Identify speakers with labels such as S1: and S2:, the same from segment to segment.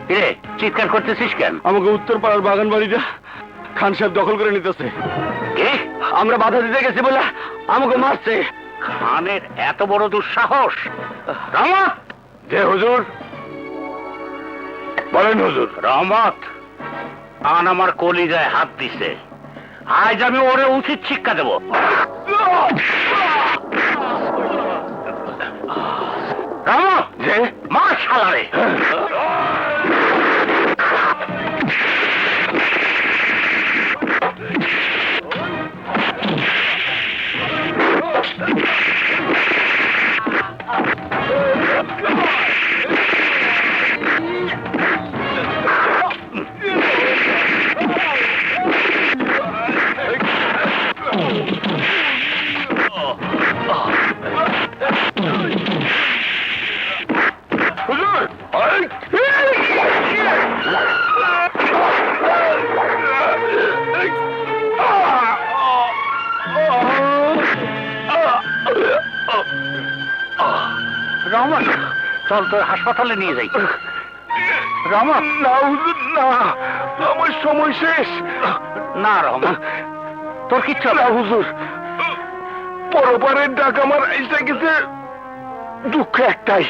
S1: কিরে চিৎকার করতেছিস কেন?
S2: আমাকে উত্তর পাড়ার বাগান বাড়িটা খান সাহেব দখল করে নিতেছে।
S1: কি?
S2: আমরা বাধা দিতে গেছি বলে আমাকে মারছে।
S1: খানের এত বড় দুঃসাহস? রহমত!
S2: যে হুজুর বলেন। হুজুর
S1: রহমত খান আমার কলিজায় হাত দিছে, আজ আমি ওরে উচিত শিক্ষা দেব। রহমত!
S2: যে
S1: মার শালারে! রহমত চল তোর হাসপাতালে নিয়ে যাই। রহমত!
S2: না হুজুর না, আমার সময় শেষ।
S1: না রহমত, তোর কিচ্ছু
S2: না হুজুর, পরপারের ডাক আমার এসে গেছে। দুঃখ একটাই,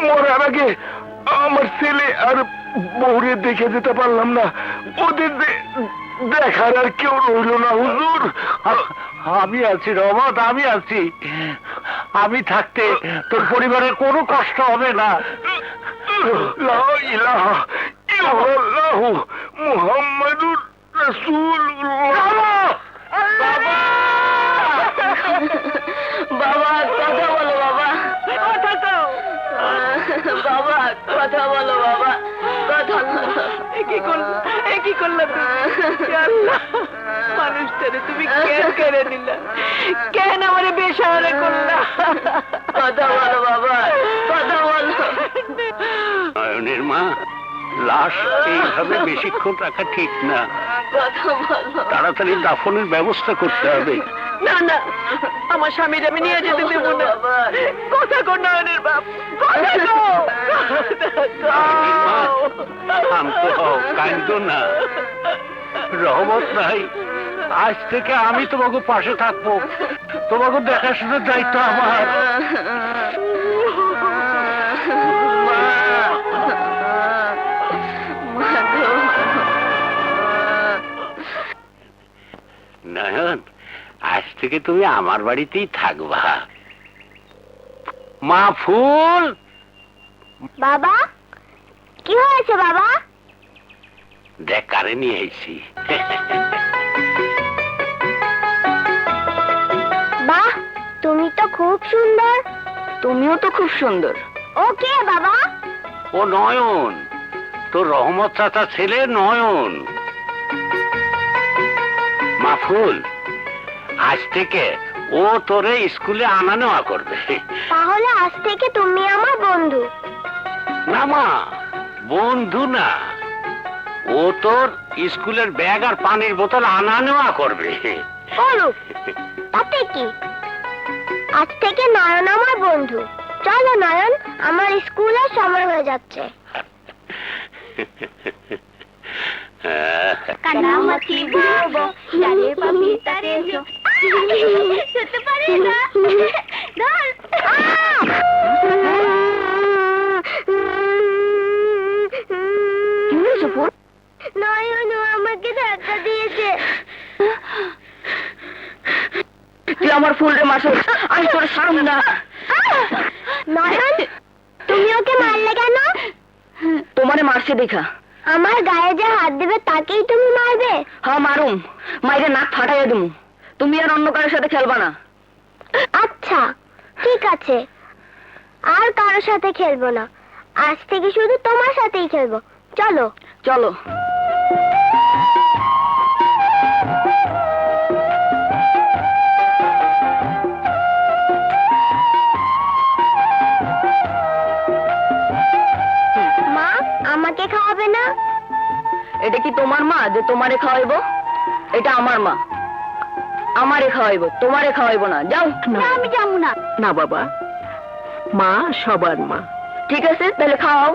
S2: মরার আগে আমার ছেলে আর বউরে দেখে যেতে পারলাম না। ওদের দেখার আর কেউ রইল না হুজুর।
S1: আমি আছি রহমত, আমি আছি। আমি থাকতে তোর পরিবারের কোনো কষ্ট হবে না।
S2: লা ইলাহা ইল্লাল্লাহু মুহাম্মাদুর রাসূলুল্লাহ।
S1: বাবা!
S3: বাবা কথা বলো বাবা, কথা তো বাবা, কথা বলো বাবা, কথা বলো। কি করলা তুমি? আল্লাহ, মানুষটারে তুমি কেন কেড়ে নিলা? কেন আমারে বেসাহারা করলা? কথা বলো বাবা, কথা বলো।
S1: নয়নের মা, লাশ এইভাবে বেশিক্ষণ রাখা ঠিক না।
S3: কথা বলো।
S1: তাড়াতাড়ি দাফনের ব্যবস্থা করতে হবে।
S3: না না, আমার স্বামীর আমি নিয়ে যেতে দেব না। কথা কর নয়নের বাপ, কথা কও।
S1: শান্ত হও, কাঁদো না। রহমত নাই, আজ থেকে আমি তোমাকে পাশে থাকবো। তোমাকে দেখাশোনার দায়িত্ব আমার। নয়ন, আজ থেকে তুমি আমার বাড়িতেই থাকবা। মা ফুল!
S4: বাবা, কি হয়েছে বাবা?
S1: দেখ কারে নিয়ে এসেছি।
S4: বাহ, তুমি তো খুব সুন্দর।
S3: তুমিও তো খুব সুন্দর।
S4: ও কে বাবা?
S1: ও নয়ন, তোর রহমত চাচা ছেলে নয়ন। মাফুল, আজ থেকে ও তোরে স্কুলে আনা নেওয়া করবে।
S4: তাহলে আজ থেকে তুমি আমার বন্ধু।
S1: না মা, বন্ধু না, ও তোর স্কুলের ব্যাগ আর পানির বোতল আনা নেওয়া করবে।
S4: করুক, তাতে কি? আজ থেকে নয়ন আমার বন্ধু। চলো নয়ন, আমার স্কুলের সময় হয়ে যাচ্ছে। কানামাছি বলবো, যারে পাবি তারে যো। যেতে পারি না। ধর।
S3: কি হয়েছে ফুল?
S4: নয়ন আমাকে ধাক্কা দিয়েছে।
S3: তুই আমার ফুলরে মারছিস, আমি তোর ছাড়ব না।
S4: নয়ন, তুমি ওকে মারলে কেন?
S3: তোমারে মারছে দেখা।
S4: আমার গায়ে যে হাত দেবে তাকেই তুমি মারবে?
S3: হ্যাঁ মারুম, মাইরে নাক ফাটাইয়া দিমু। তুমি আর অন্য কারোর সাথে খেলবা না।
S4: আচ্ছা ঠিক আছে, আর কারোর সাথে খেলবো না। আজ থেকে শুধু তোমার সাথেই খেলবো। চলো
S3: চলো।
S4: মা, আমাকে খাওয়াবে না?
S3: এটা কি তোমার মা যে তোমারে খাওয়াইবো? এটা আমার মা, আমারে খাওয়াইবো, তোমারে খাওয়াইবো না। যাও।
S4: না, আমি যাবো না।
S3: না বাবা, মা সবার মা। ঠিক আছে তাহলে খাও।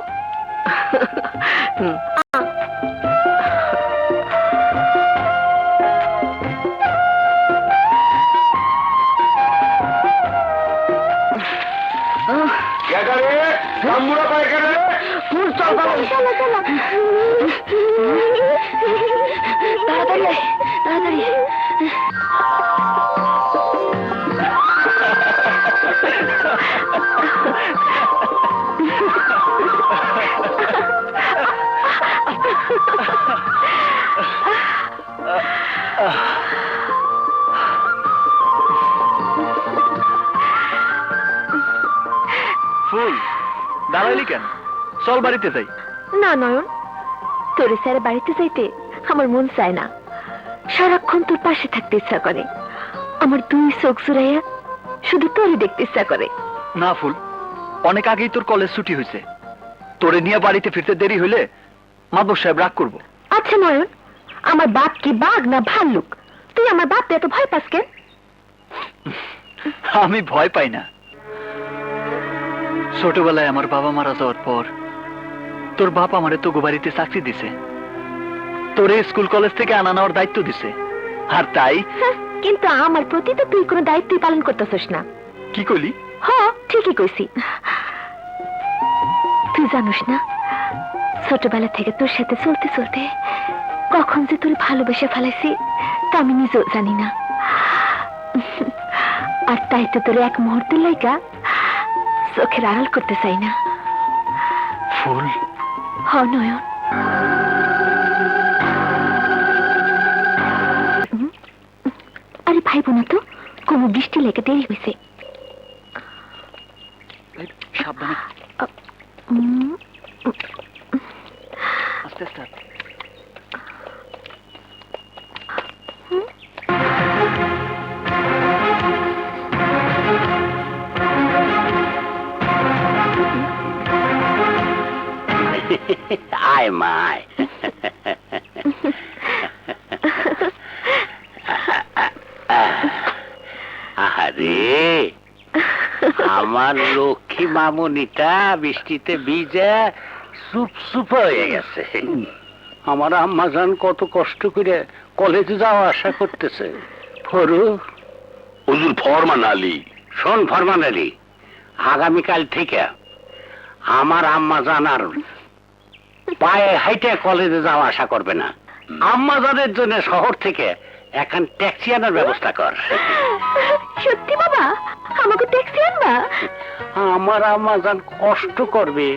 S4: চলো চলো তাড়াতাড়ি আয়, তাড়াতাড়ি
S5: ফুল দাঁড়াইলি কেন? চল বাড়িতে যাই।
S3: না নয়ন, তোরে স্যার বাড়িতে যাইতে আমার মন চায় না। সারাক্ষণ তোর পাশে থাকতে ইচ্ছা করে। আমার দুই চোখ জুড়াইয়া শুধু তোরে দেখতে ইচ্ছা করে।
S5: না ফুল, অনেক আগেই তোর কলেজ ছুটি হয়েছে। তোরে নিয়ে বাড়িতে ফিরতে দেরি হইলে মাদবর সাহেব রাগ করবো।
S3: আচ্ছা নয়ন, আমার বাপ কি বাঘ না ভাল্লুক? তুই আমার বাপ এত ভয় পাস কেন?
S5: আমি ভয় পাই না। ছোটবেলায় আমার বাবা মারা যাওয়ার পর তোর বাপ আমারে তো বাড়িতে চাকরি দিছে, তোরে স্কুল কলেজ থেকে আনা নেওয়ার দায়িত্ব দিছে। আর তাই
S3: কিন্তু আমার প্রতি তো তুই কোনো দায়িত্বই পালন করতেছিস না।
S5: কি কইলি?
S3: হ্যাঁ ঠিকই কইছি। তুই জানিস না, ছোটবেলা থেকে তোর সাথে চলতে চলতে কখন যে তোর ভালোবেসে ফেলাইছি তা আমি নিজেও জানি না। আর তাই তো তোর এক মুহূর্তের লাইগা চোখের আড়াল করতে চাই না।
S5: ফুল
S3: হ নয়ন, আরে ভাইব না তো, কোনো বৃষ্টি লেগে দেরি হয়েছে।
S5: সাবধানে,
S3: উম,
S5: আস্তে আস্তে।
S1: আয় মায়, আরে আমার লক্ষ্মী মামুনিটা বৃষ্টিতে ভিজে চুপ চুপ হয়ে গেছে। আমার আম্মাজান কত কষ্ট করে কলেজে যাওয়া আশা করতেছে। ফরু হুজুর ফরমান আলী, শোন ফরমান আলী, আগামীকাল থেকে আমার আম্মাজান আর পায়ে হাইটে কলেজে যাওয়া আশা করবে না। আম্মাজানের জন্য শহর থেকে এখন ট্যাক্সি আনার ব্যবস্থা কর।
S3: সত্যি বাবা, আমাকে ট্যাক্সি আনবা?
S1: আমার আম্মাজান কষ্ট করবে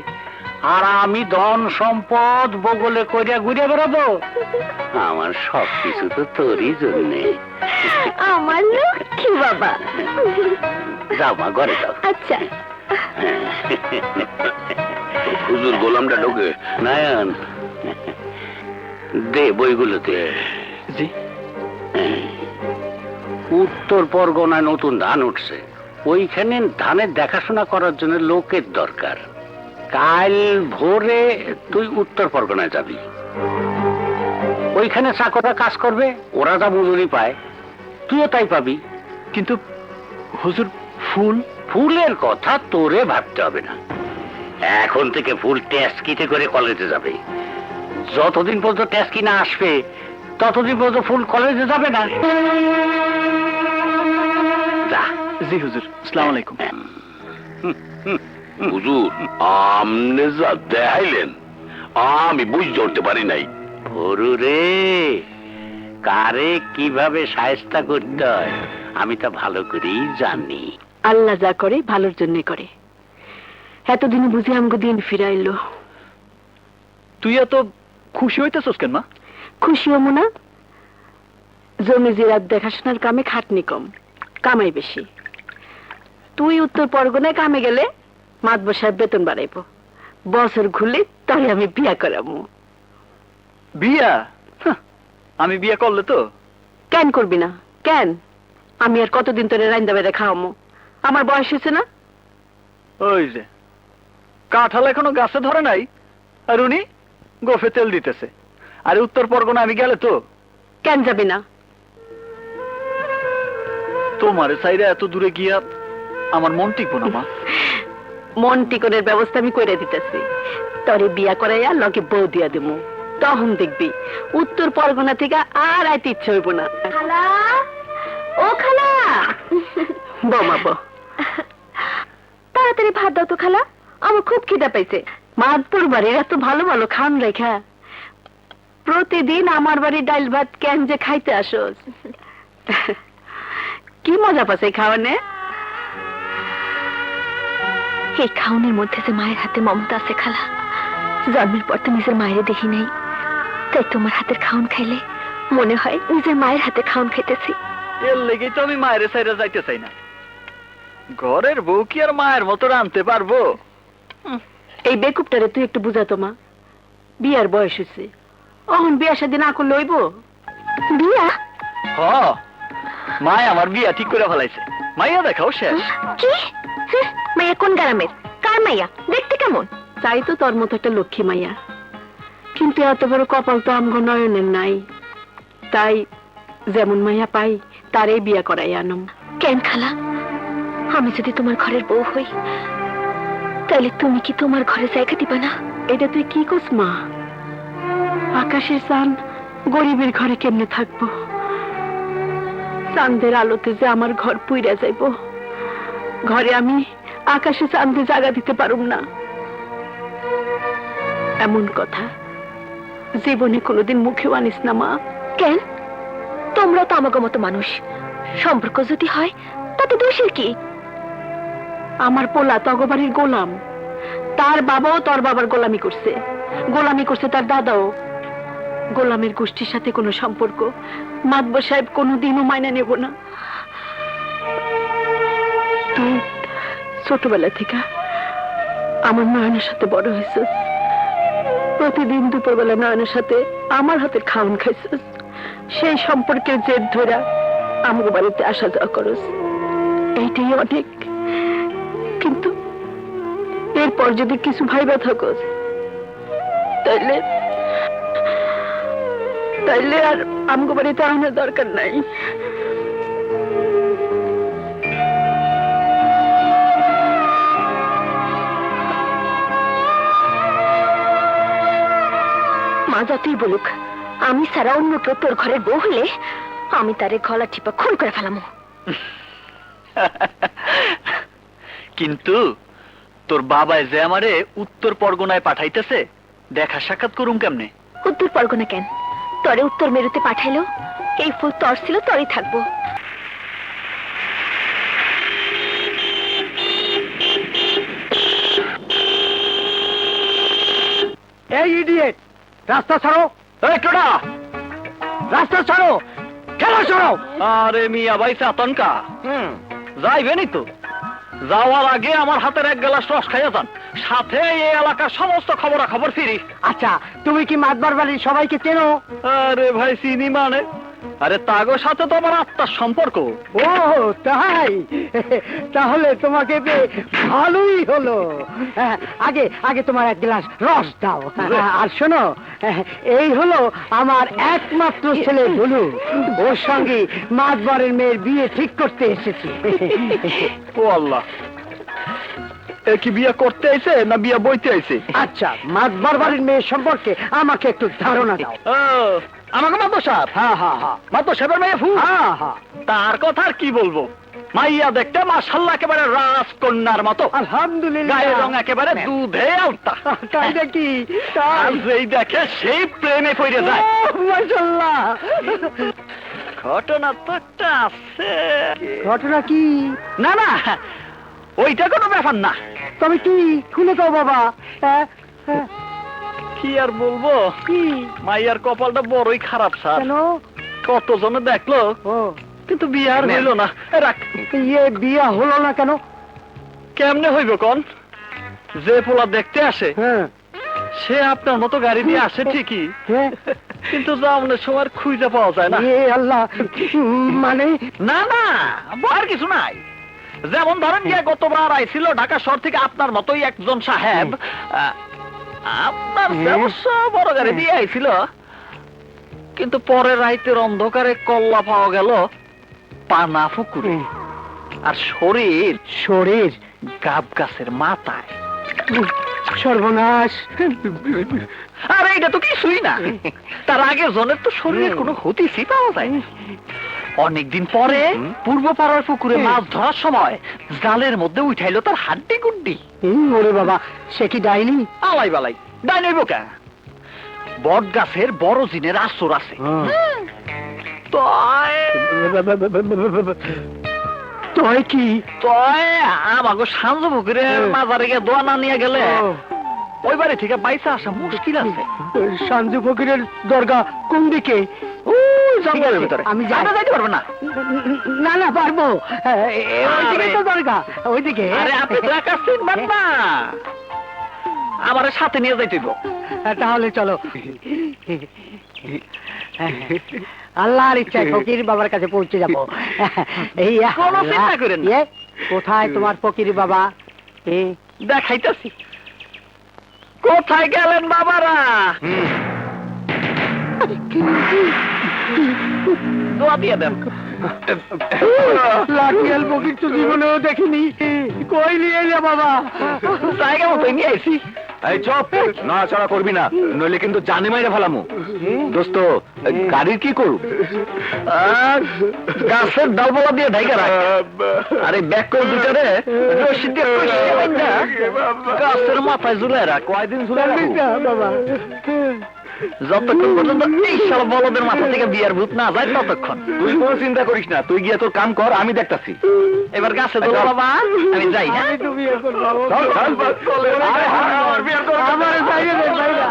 S1: আর আমি ধন সম্পদ বগলে করিয়া ঘুরে বেড়াবো। আমার সবকিছু তো তোরই জন্যে।
S3: আমার লক্ষ্মী বাবা।
S1: যাও মা, ঘরে যাও।
S3: আচ্ছা।
S1: হুজুর গোলামটা ঢোকে। নয়ন দে বইগুলোতে।
S5: জি।
S1: উত্তর পরগনায় নতুন ধান উঠছে, ওইখানে ধানের দেখাশোনা করার জন্য লোকের দরকার। কাল ভোরে তুই উত্তর পরগনায় যাবি। ওইখানে চাকররা কাজ করবে, ওরা যা মজুরি পায় তুইও তাই পাবি।
S5: কিন্তু হুজুর, ফুল
S1: ফুলের কথা তোরে ভাবতে হবে না। এখন থেকে ফুল ট্যাক্সিতে করে কলেজে যাবে। যতদিন পর্যন্ত ট্যাক্সি না আসবে ততদিন পর্যন্ত ফুল কলেজে যাবে না। যা।
S5: জি হুজুর, আসসালামু আলাইকুম।
S2: হুজুর, আমনে যা দেখাইলেন আমি বুঝতে উঠতে পারি নাই।
S1: ভরু রে, কারে কিভাবে শায়েস্তা করতে হয় আমি তা ভালো করেই জানি।
S3: আল্লাহ যা করে ভালোর জন্য করে। এতদিনে বুঝি আমাকে দিন ফিরাইলো।
S5: তুই এত খুশি হইতেছস কেন মা?
S3: খুশি হবো না? জমি জিরাত দেখাশোনার কামে খাটনি কম, কামাই বেশি। তুই উত্তর পরগনায় কামে গেলে মাতবর সাহেব বেতন বাড়াইব। বছর ঘুরলে তাই আমি বিয়া করাবো।
S5: বিয়া? হাহ, আমি বিয়া করলে তো?
S3: কেন করবি না? কেন? আমি আর কতদিন তোরে রাইন্দা বেড়ে খাওয়ামো? আমার বয়স হয়েছে না?
S5: ওই যে কাঁঠাল এখনো গাছে ধরে নাই আর উনি গোফে তেল দিতেছে। আর উত্তর পরগনা আমি গেলে তো?
S3: কেন যাবি না?
S5: তোমার সাইডে এত দূরে গিয়া আমার মন টিকবো না মা।
S3: মন টিকনের ব্যবস্থা আমি করে দিতেছি। তোরে বিয়া করাইয়া লগে বউ দিয়া দেবো, তখন দেখবি উত্তর পরগনা থেকে আর আইতে ইচ্ছে হইব না।
S4: খালা, ও খালা,
S3: বৌমা বউ,
S4: তাড়াতাড়ি ভাত দাও তো খালা, আমার খুব খিদা পাইছে।
S3: মাদপুর বাড়ির এত ভালো ভালো খান রেখা প্রতিদিন আমার বাড়ি ডাল ভাত কেন যে খাইতে আসোস? কি মজা পাচ্ছে খাওয়ানে?
S4: এই খাওনের মধ্যে যে মায়ের হাতে মমতা আছে খালা, জন্মের পর তো নিজের মায়ের দেখি নাই, তাই তোমার হাতের খাওন খাইলে মনে হয় নিজের মায়ের হাতে খাওন খাইতেছি।
S5: এর লেগেই তো আমি মায়ের সাইডে যাইতে চাই না। ঘরের বউ কি আর মায়ের মতো রানতে পারবো?
S3: এই বেকুবটারে তুই একটু বুঝাতো মা, বিয়ার বয়স হয়েছে, অহন বিয়া শাদী না করলে হইব?
S4: বিয়া?
S5: হ, মায় আমার বিয়া ঠিক করে ফেলাইছে, মাইয়া দেখাও শেষ।
S4: কি? মাইয়া কোন গ্রামের? কার মাইয়া? দেখতে কেমন?
S3: চাই তো তোর মতো একটা লক্ষ্মী মাইয়া, কিন্তু এত বড় কপাল তো আমগো নয়নের নাই, তাই যেমন মাইয়া পাই তারই বিয়া করাই আনম।
S4: কেন খালা, আমি যদি তোমার ঘরের বউ হই তাহলে তুমি কি তোমার ঘরে জায়গা দিবা না?
S3: এটা তুই কি করছ মা? আকাশের চাঁদ গরিবের ঘরে কেমনে থাকবো? চাঁদের আলোতে যে আমার ঘর পুইরা যাইব, ঘরে আমি আকাশে চাঁদে জায়গা দিতে পারুম না। এমন কথা জীবনে কোনোদিন মুখেও আনিস না মা।
S4: কেন? তোমরা তো আমাকে মতো মানুষ, সম্পর্ক যদি হয় তাতে দোষের কি?
S3: আমার পোলা তগবাড়ির গোলাম, তার বাবাও তোর বাবার গোলামি করছে, গোলামি করছে তার দাদাও। গোলামের গোষ্ঠীর সাথে কোনো সম্পর্ক মাতবর সাহেব কোনোদিনও মাইনা নেব না। তুই ছোটবেলা থেকে আমার নয়নের সাথে বড় হয়েছিস, প্রতিদিন দুপুরবেলা নয়নের সাথে আমার হাতের খাওয়ান খাইছিস, সেই সম্পর্কের জেদ ধরা আমার বাড়িতে আসা যাওয়া করস, এইটাই অনেক। কিন্তু এরপর যদি কিছু ভাইবা থাকস তাইলে তাইলে আর আমগো বাড়িতে আনার দরকার নাই।
S4: মা যতই বলুক, আমি ছাড়া অন্য কেউ তোর ঘরের বউ হলে আমি তারে গলা টিপা খুন করে ফেলামো।
S5: কিন্তু তোর বাবাই যে আমারে উত্তর পরগনায় পাঠাইতেছে, দেখা সাক্ষাৎ করুম কেমনে?
S4: উত্তর পরগনা কেন, তরে উত্তর মেরুতে পাঠাইলো, এই ফুল তর ছিল তরই থাকবো।
S1: এই ইডিয়েট, রাস্তা ছাড়ো! এই টোডা, রাস্তা ছাড়ো, খেলা ছাড়ো!
S5: আরে মিয়া ভাই আতঙ্কা যাইবেনি তো, যাওয়ার আগে আমার হাতের এক গ্লাস রস খাইয়া যান, সাথে এই এলাকার সমস্ত খবরাখবর ফিরি।
S1: আচ্ছা, তুমি কি মাতবার বাড়ির সবাইকে চেনো?
S5: আরে ভাই চিনি মানে? আরে তাগোর সাথে তো আমার আত্মার সম্পর্ক।
S1: ও তাই, তাহলে তোমাকে পেয়ে ভালোই হলো। আগে আগে তোমার এক গ্লাস রস দাও। আর শোনো, এই হলো আমার একমাত্র ছেলে ভুলু, ওর সঙ্গে মাতবারের মেয়ের বিয়ে ঠিক করতে এসেছি।
S5: ও আল্লাহ, এ কি বিয়ে করতে আইছে না বিয়ে বইতে আইছে?
S1: আচ্ছা, মাতবার বাড়ির মেয়ের সম্পর্কে আমাকে একটু ধারণা দাও।
S5: আমাকে মাতো সাহেব?
S1: হ্যাঁ হ্যাঁ হ্যাঁ,
S5: মাতো সাহেবের মেয়ে ফু?
S1: হ্যাঁ হ্যাঁ।
S5: তার কথা আর কি বলবো, মাইয়া দেখতে মাশাআল্লাহ একেবারে রাজকন্যার মতো,
S1: আলহামদুলিল্লাহ।
S5: গায়ের রং একেবারে দুধে আলতা।
S1: তাই নাকি?
S5: আর যেই দেখে সেই প্রেমে পড়ে যায়।
S1: মাশাআল্লাহ।
S5: ঘটনা তো একটা আছে।
S1: ঘটনা কি?
S5: না না, ওইটা কোনো ব্যাপার না।
S1: তবে কি খুলে দাও বাবা।
S5: কি আর বলবো,
S1: কি?
S5: মাইয়ার কপালটা বড়ই খারাপ স্যার।
S1: কেন?
S5: কতজনে দেখলো
S1: ও,
S5: কিন্তু বিয়ে আর হইল না। রাখ,
S1: ইয়ে বিয়া হলো না কেন?
S5: কেমনে হইব কোন? যে পোলা দেখতে আসে
S1: হ্যাঁ
S5: সে আপনার মতো গাড়ি দিয়ে আসে ঠিকই,
S1: হ্যাঁ,
S5: কিন্তু যাওয়ার সময় খুঁজে পাওয়া যায় না।
S1: এ আল্লাহ, মানে?
S5: না না, আর কিছু নাই। যেমন ধরেন গিয়ে গতবার আইছিল ঢাকা শহর থেকে আপনার মতোই একজন সাহেব, আপনার অবশ্য বড় গাড়ি দিয়ে আইছিল, কিন্তু পরে রাইতের অন্ধকারে কল্লা পাওয়া গেল পানা পুকুরে, আর শরীর
S1: শরীর
S5: গাব গাছের মাথায়।
S1: সর্বনাশ।
S5: আরে এটা তো কিছুই না, তার আগে জনের তো শরীরের কোনো হতিসই পাওয়া যায় না। অনেকদিন পরে পূর্ব পাড়ার পুকুরে মাছ ধরার সময় জালের মধ্যে উঠাইলো তার হাড্ডি গুড্ডি।
S1: ওরে বাবা, সে কি ডাইনি?
S5: আলাই বালাই, ডাইনি বোকা। বট গাছের বড় জিনের আসর আছে।
S1: তয় কি?
S5: তয় আমাকে সাঞ্জ পুকুরে মাজারে গিয়ে দোয়া না নিয়ে গেলে ওই বাড়ি থেকে বাইসা আসা মুশকিল আছে।
S1: সাঞ্জু ফকিরের দরগা কোন দিকে?
S5: জঙ্গলের ভিতরে
S1: আমি
S5: আমরা যাইতে পারবো না।
S1: না না, পারবো। ওইদিকে তো দরগা, ওইদিকে।
S5: আরে আপনি তো একা চিনবেন না, আমার সাথে নিয়ে যাইতে দিব।
S1: তাহলে চলো। আল্লাহর ইচ্ছায় ফকির বাবার কাছে পৌঁছে যাবো। এই
S5: কোনো চিন্তা করেন না।
S1: কোথায় তোমার ফকির বাবা?
S5: দেখাইতেছি। কোথায় গেলেন বাবারা? দোয়া দিয়ে দেন।
S1: লাঠিয়াল ফকির তো জীবনেও দেখিনি। কই নিয়ে যা বাবা?
S5: জায়গা মতো নিয়ে আইছি।
S2: এই চপ, নাড়াচাড়া করবি না, নইলে কিন্তু জানে মাইরে ফেলামু। দোস্ত, গাড়ির কি করু?
S5: গাছের ডালপালা দিয়ে ঢাইকা রাখ। আরে ব্যাক করে দুটারে রশি দিয়ে কষিয়ে বাইন্ধা গাছের মাথায় ঝুলাই রাখ।
S2: কয়দিন ঝুলে রাখবো?
S1: বাবা,
S5: যতক্ষণ পর্যন্ত এই শালা বলদের মাথা থেকে বিয়ার ভূত না যায় ততক্ষণ।
S2: তুই কোনো চিন্তা করিস না, তুই গিয়ে তোর কাম কর, আমি দেখতাছি।
S5: এবার গাছে দোলা বাবা, আমি যাই। হ্যাঁ,
S1: আমি তো বিয়ে করবো।
S2: চল, চল, আমার বিয়ের দরকার
S1: আমার
S2: নেই।
S1: যাইয়ে দে, যাইয়ে।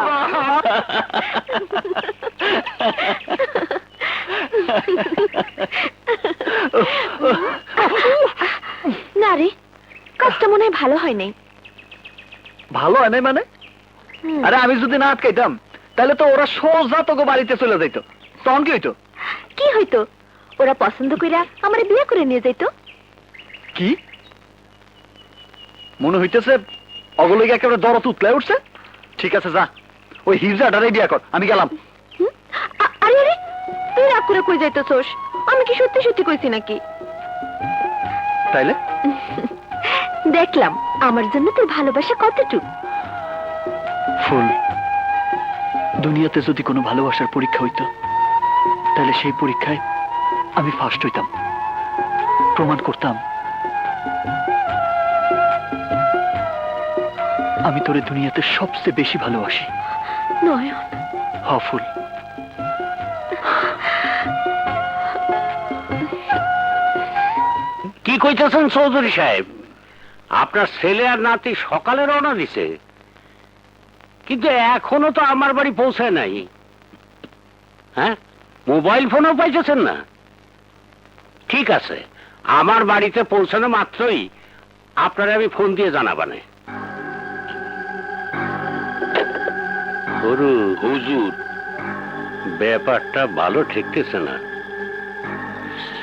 S4: না রে, কাজটা মনে হয় ভালো হয় নাই।
S5: ভালো হয় নাই মানে? আরে আমি যদি না আটকাইতাম তাহলে তো ওরা সোজা তোকে বাড়িতে চলে যাইতো। তখন কি হইতো?
S4: কি হইতো? ওরা পছন্দ কইরা আমারে বিয়ে করে নিয়ে যাইতো।
S5: কি মনে হইতেছে অগলকে একেবারে দরদ উতলায় উঠছে? ঠিক আছে, যা ওই হিজড়াটারে বিয়ে কর, আমি গেলাম।
S4: আরে আরে, তুই রাগ করে কই যাইতেছস? আমি কি সত্যি সত্যি কইছি নাকি?
S5: তাইলে
S4: দেখলাম আমার জন্য তোর ভালোবাসা কতটুকু।
S5: ফুল, দুনিয়াতে যদি কোনো ভালোবাসার পরীক্ষা হইতো তাহলে সেই পরীক্ষায় আমি ফার্স্ট হইতাম, প্রমাণ করতাম আমি তোরে দুনিয়াতে সবচেয়ে বেশি ভালোবাসি।
S4: নয়ন,
S5: হ ফুল।
S1: কি কইতেছেন চৌধুরী সাহেব? আপনার ছেলে আর নাতি সকালে রওনা দিছে, কিন্তু এখনো তো আমার বাড়ি পৌঁছায় নাই। হ্যাঁ, মোবাইল ফোনও পাইতেছেন না? ঠিক আছে, আমার বাড়িতে পৌঁছানো মাত্রই আপনারা আমি ফোন দিয়ে জানাবানে। গরু হুজুর, ব্যাপারটা ভালো ঠেকতেছে না।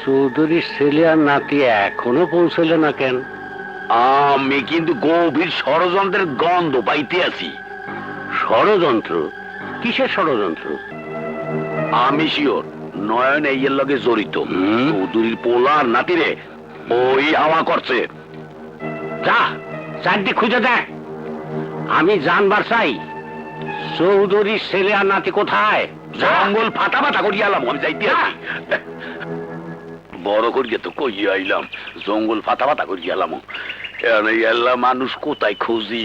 S1: চৌধুরীর ছেলে আর নাতি এখনো পৌঁছলে না কেন?
S2: আমি কিন্তু গভীর ষড়যন্ত্রের গন্ধ পাইতে আছি।
S1: ষড়যন্ত্র? কিসের ষড়যন্ত্র?
S2: আমি শিওর নয়ন এই এর লগে জড়িত। চৌধুরীর পোলা আর নাতিরে ওই হাওয়া করছে।
S1: যা, চারদিক খুঁজে দেখ। আমি জানবার চাই চৌধুরীর ছেলে আর নাতি কোথায়।
S2: জঙ্গল ফাটা ফাটা করিয়া এলাম, আমি যাইতে আছি। বড় করিয়া তো কইয়া আইলাম, জঙ্গল ফাটা ফাটা করিয়া এলাম। এলা মানুষ কোথায় খুঁজি?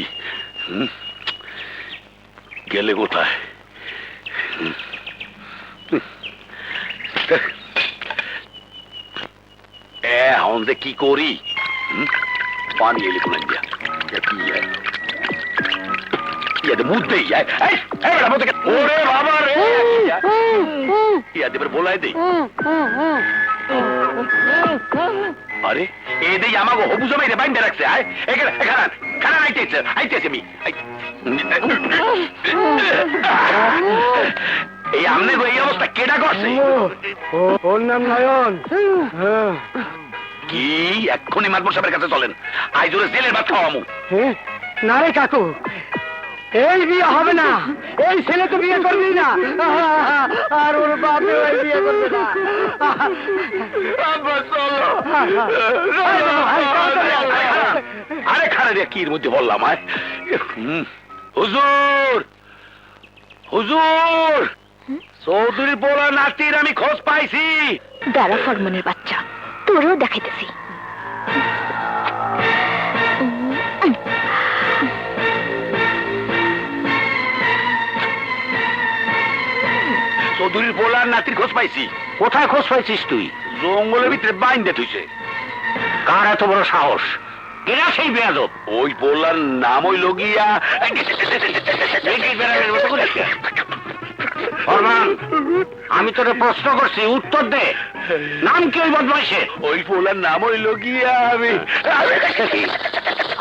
S2: গেলে কোথায়? এখন যে কি করি? পানি এলে কোন দিয়া কি ইয়াতে মুদ্দেই ওরে বাবা রে, ইয়াতে বলাই দেই। আরে এদেই আমাকে হবু জমাই রে বাইন্দে রাখছে। আয় এখানে খারান খারান আইতেছে আমি। এই আমনে গো এই অবস্থা কেডা করছে?
S1: ওর নাম নয়ন।
S2: কি এক্ষুনি মাতবর সাহেবের কাছে চলেন, আজ ওরে জেলের ভাত খাওয়ামু।
S1: না রে কাকু, এই বিয়ে হবে না। এই ছেলে তো বিয়ে করবি না, আর ওর বাপে বিয়ে করবে না।
S2: আরে খারাপ কির মধ্যে বললাম আয়। হুজুর হুজুর চৌধুরী পোলা নাতির আমি খোঁজ পাইছি।
S4: দাঁড়া ফরমানের বাচ্চা, তোরেও দেখাইতেছি।
S2: চৌধুরীর পোলার নাতির খোঁজ পাইছি।
S1: কোথায় খোঁজ পাইছিস তুই?
S2: জঙ্গলের ভিতরে বাইন্দে থুইছে।
S1: কার এত বড় সাহস? এরা সেই বেয়াদব।
S2: ওই পোলার নাম হইল গিয়া
S1: ফরমান, আমি তোরে প্রশ্ন করছি, উত্তর দে। নাম কি ওই বদমাইশের?
S2: ওই পোলার নাম হইল গিয়া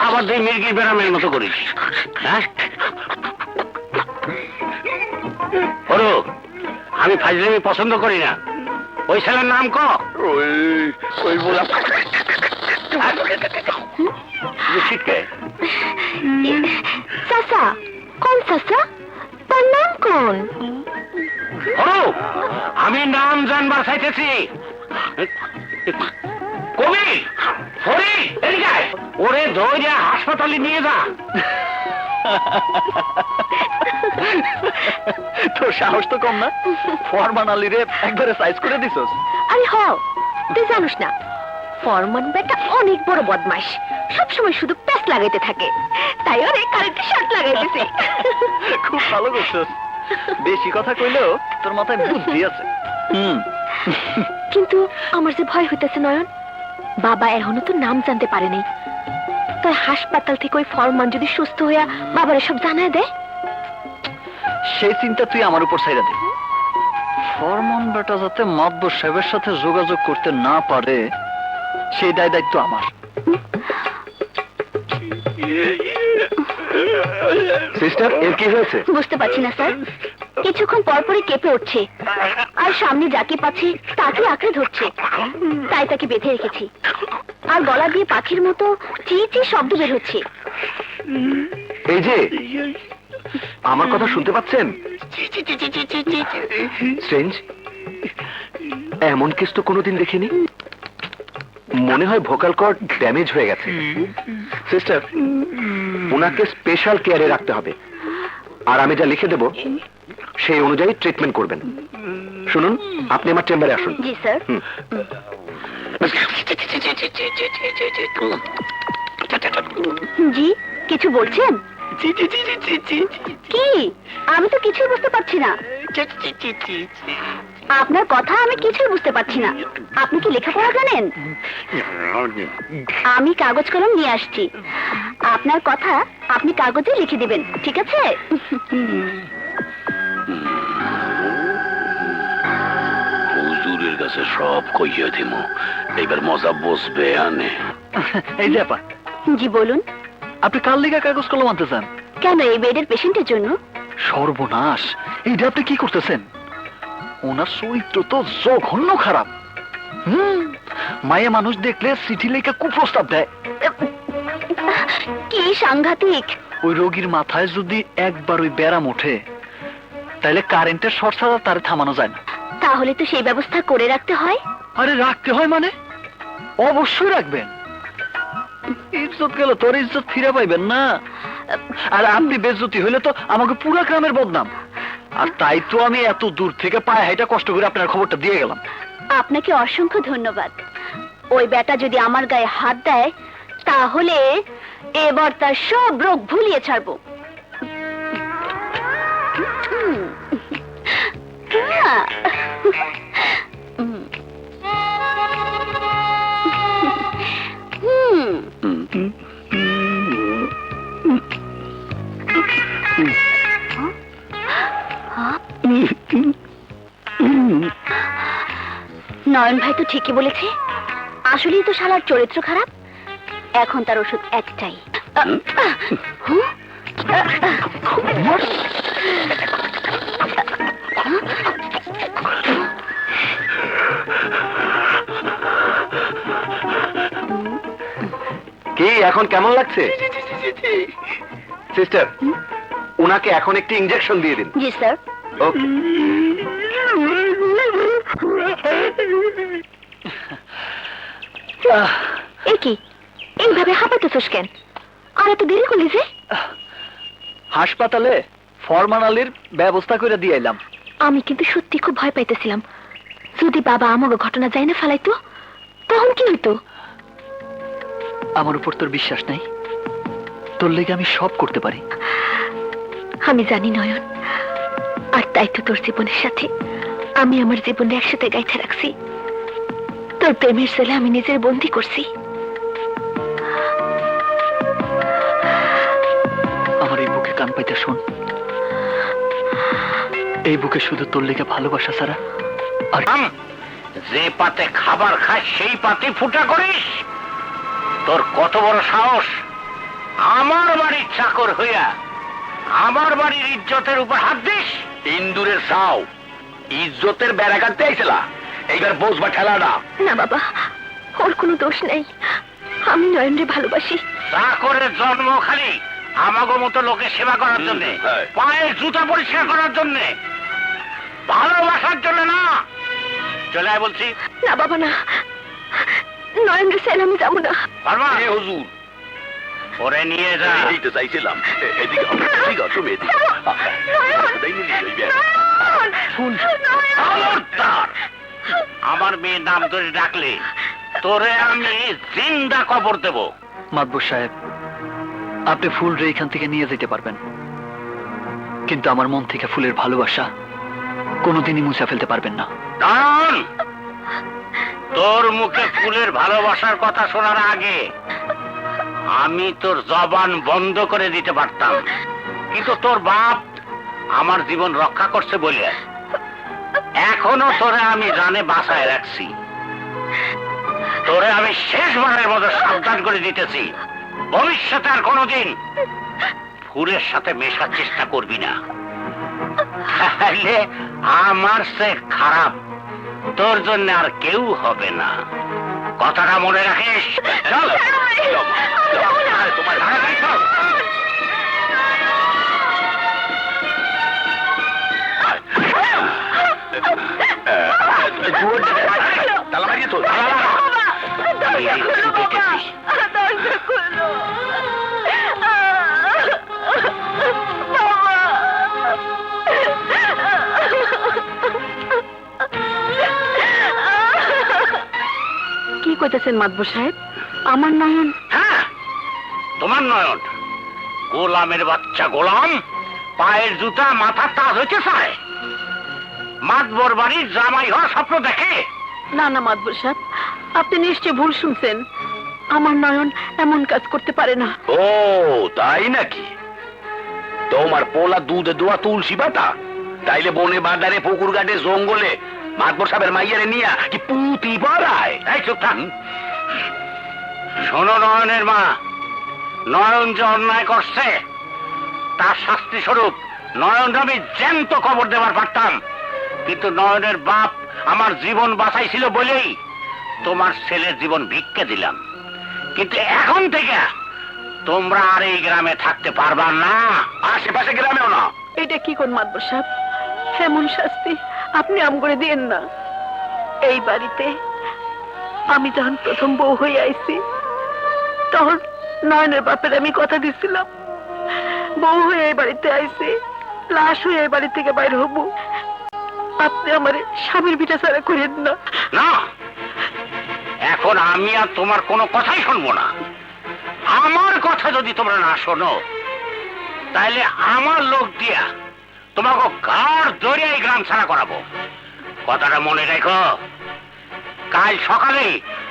S1: আবার তুই মির্গির বেড়ামের মতো করিস, হ্যাঁ? ওরো, আমি ফাজলামি পছন্দ করি না। ওই ছেলের নাম ক।
S2: ওই পোলা
S4: চাচা, কোন চাচা? তার নাম কোন?
S1: ওরো, আমি নাম জানবার চাইতেছি। কবি হরি, এদিকে আয়। ওরে ধরে হাসপাতালে নিয়ে যা।
S5: তোর সাহস তো কম না, ফরমান আলীরে একবারে সাইজ করে দিছস।
S4: আরে হ, তুই জানিস না ফরমান বেটা অনেক বড় বদমাইশ, সবসময় শুধু প্যাচ লাগাইতে থাকে, তাই ওরে কারেন্টের শর্ট লাগাইতেছে।
S5: খুব ভালো করছস, বেশি কথা কইলেও তোর মাথায় বুদ্ধি আছে।
S4: কিন্তু আমার যে ভয় হইতেছে নয়ন, বাবা এখনো তো নাম জানতে পারেনি। তাই হাসপাতাল থেকে ওই ফরমান যদি সুস্থ হইয়া বাবার এসব জানায় দেয়,
S5: সেই চিন্তা তুই আমার উপর ছাইড়া দে। ফরমান বেটা যাতে মাতবর সাহেবের সাথে যোগাযোগ করতে না পারে, সেই দায় দায়িত্ব আমার।
S2: সিস্টার, এর কি হয়েছে?
S4: বুঝতে পারছি না স্যার, কিছুক্ষণ পরপরই কেঁপে উঠছে, আর সামনে যাকে পাচ্ছি তাকে আঁকড়ে ধরছে, তাই তাকে বেঁধে রেখেছি। আর গলা দিয়ে পাখির মতো চি চি শব্দ বের হচ্ছে।
S2: এই যে, আমার কথা শুনতে পাচ্ছেন? স্ট্রেঞ্জ, এমন কেস তো কোনোদিন দেখিনি। মনে হয় ভোকাল কর্ড ড্যামেজ হয়ে গেছে। সিস্টার, ওনাকে স্পেশাল কেয়ারে রাখতে হবে, আর আমি যা লিখে দেব সেই অনুযায়ী ট্রিটমেন্ট করবেন। শুনুন, আপনি আমার চেম্বারে আসুন।
S4: জি স্যার। জি, কিছু বলছেন? কি? আমি তো কিছুই বুঝতে পারছি না। আপনার কথা আমি কিছুই বুঝতে পারছি না। আপনি কি লেখাপড়া জানেন? আমি কাগজ কলম নিয়ে আসছি, আপনার কথা আপনি কাগজে লিখে দিবেন, ঠিক আছে?
S2: হুজুরের কাছে সব কইয়া দিম, এইবার মজা বসবে আনে।
S5: এই যে আপা,
S4: জি বলুন।
S5: আপনি কাল লিগা কাগজ কলম আনতে চান?
S4: কেন, এই বেডের পেশেন্টের জন্য?
S5: সর্বনাশ, এইটা আপনি কি করতেছেন? ওনার চরিত্র তো জঘন্য খারাপ। মায়ে মানুষ দেখলে চিঠি লেখা কুপ্রস্তাব দেয়।
S4: কি সাংঘাতিক!
S5: ওই রোগীর মাথায় যদি একবার ওই ব্যারাম ওঠে, তাহলে কারেন্টের শর্ট ছাড়া তার থামানো যায় না।
S4: তাহলে তো সেই ব্যবস্থা করে রাখতে হয়।
S5: আরে রাখতে হয় মানে? অবশ্যই রাখবেন। ইজ্জত গেল তোর ইজ্জত ফিরে পাইবেন না। আর আপনি বেজ্জতি হইলে তো আমাকে পুরো গ্রামের বদনাম। আর তাই তো আমি এত দূর থেকে পায়ে হাইটা কষ্ট করে আপনার খবরটা দিয়ে গেলাম।
S4: আপনাকে অসংখ্য ধন্যবাদ। ওই বেটা যদি আমার গায়ে হাত দেয়, তাহলে এবার তার সব রোগ ভুলিয়ে ছাড়বো। নয়ন ভাই তো ঠিকই বলেছে, আসলেই তো শালার চরিত্র খারাপ। এখন তার ওষুধ একটাই।
S2: কি এখন কেমন লাগছে? সিস্টার, ওনাকে এখন একটি ইনজেকশন দিয়ে দিন।
S4: জি স্যার।
S2: ওকে।
S4: এ কি, এইভাবে হাঁপাতেছিস কেন? আর এত দেরি করলি যে?
S5: হাসপাতালে ফরমানালির ব্যবস্থা করে দিয়ে এলাম।
S4: আমি কিন্তু সত্যি খুব ভয় পাইতেছিলাম, যদি বাবা আমাকে ঘটনা যায় না ফেলাইতো তখন কি হইতো?
S5: আমার উপর তোর বিশ্বাস নাই? তোর লেগে আমি সব করতে পারি।
S4: আমি জানি নয়ন, আর তাই তো তোর জীবনের সাথে আমি আমার জীবনে একসাথে গাইতে রাখছি। তোর প্রেমের ছেলে আমি নিজের বন্দি করছি।
S5: আমার এই বুকে কান পাইতে শোন, এই বুকে শুধু তোর লেগে ভালোবাসা ছাড়া আর
S1: যে পাতে খাবার খাস সেই পাতে ফুটা করিস? তোর কত বড় সাহস আমার বাড়ির চাকর হইয়া আমার বাড়ির ইজ্জতের উপর হাত দিস? ইন্দুরের সাও ইজ্জতের বেড়া কাটতে আইছিলা, এইবার বসবা ঠেলাটা।
S4: না বাবা, ওর কোনো দোষ নেই, আমি নয়নরে ভালোবাসি।
S1: চাকরের জন্ম খালি আমাগো মতো লোকের সেবা করার জন্য, পায়ের জুতা পরিষ্কার করার জন্য, ভালোবাসার জন্য না। চলে আয় বলছি।
S4: না বাবা না, নয়নরে ছেলে আমি যাবো না।
S1: পারবা? হুজুর ওরে নিয়ে যা।
S2: এইটা চাইছিলাম, এদিকে ঠিক আছে তুমি এদিকে
S1: খবরদার! আমার মেয়ের নাম ধরে ডাকলে তোরে আমি জিন্দা কবর দেব।
S5: মাতবর সাহেব, আপনি ফুল রে এখান থেকে নিয়ে যেতে পারবেন, কিন্তু আমার মন থেকে ফুলের ভালোবাসা কোনোদিনই মুছে ফেলতে পারবেন না।
S1: দাঁড়ান! তোর মুখে ফুলের ভালোবাসার কথা শোনার আগে আমি তোর জবান বন্ধ করে দিতে পারতাম, কিন্তু তোর বাপ আমার জীবন রক্ষা করছে বলে এখনো তোরে আমি জানে বাঁচায় রাখছি। তোরে আমি শেষবারের মতো সাবধান করে দিতেছি, ভবিষ্যতে আর কোনোদিন ফুলের সাথে মেশার চেষ্টা করবি না, তাহলে আমার সে খারাপ তোর জন্য আর কেউ হবে না। কথাটা মনে রাখিস। চল তোমার তাড়াতাড়ি চল। তালা মারিয়ে তো
S4: কি কইতেছেন মাতবর সাহেব? আমার নয়ন?
S1: হ্যাঁ, তোমার নয়ন। গোলামের বাচ্চা গোলাম, পায়ের জুতা মাথার তাজ হইতে চায়, মাতবর বাড়ির জামাই হওয়ার স্বপ্ন দেখে।
S4: না না মাতবর সাহেব, আপনি নিশ্চয় ভুল শুনছেন, আমার নয়ন এমন কাজ করতে পারে না।
S2: ও তাই নাকি? তোমার পোলা দুধে দোয়া তুলসী পাতা, তাইলে বনে বাজারে পুকুর ঘাটে জঙ্গলে মাতবর সাহেবের মাইয়ারে নিয়া কি পুঁতি বাড়ায়?
S1: এই চুপ থাক। শোনো নয়নের মা, নয়ন যে অন্যায় করছে তার শাস্তি স্বরূপ নয়ন আমি জ্যান্ত কবর দেবার পারতাম, কিন্তু নয়নের বাপ আমার জীবন বাঁচাইছিল বলেই তোমার ছেলের জীবন ভিক্ষে দিলাম। কিন্তু এখন থেকে তোমরা আর এই গ্রামে থাকতে পারবা না, আশেপাশে গ্রামেও না।
S3: এটা কি কোন মাতবর সাহেব? এমন শাস্তি আপনি আম করে দিয়েন না। এই বাড়িতে আমি যখন প্রথম বউ হয়ে আইছি তখন নয়নের বাপের আমি কথা দিছিলাম, বউ হয়ে এই বাড়িতে আইছি, লাশ হয়ে এই বাড়ি থেকে বাইরে হবো। আপনি আমার স্বামীর ভিটা ছাড়া করেন না।
S1: না, এখন আমি আর তোমার কোনো কথাই শুনবো না। আমার কথা যদি তোমরা না শোনো তাহলে আমার লোক দিয়া তোমাকে ঘাড় ধরে এই গ্রাম ছাড়া করাবো। কথাটা মনে রেখো, কাল সকালে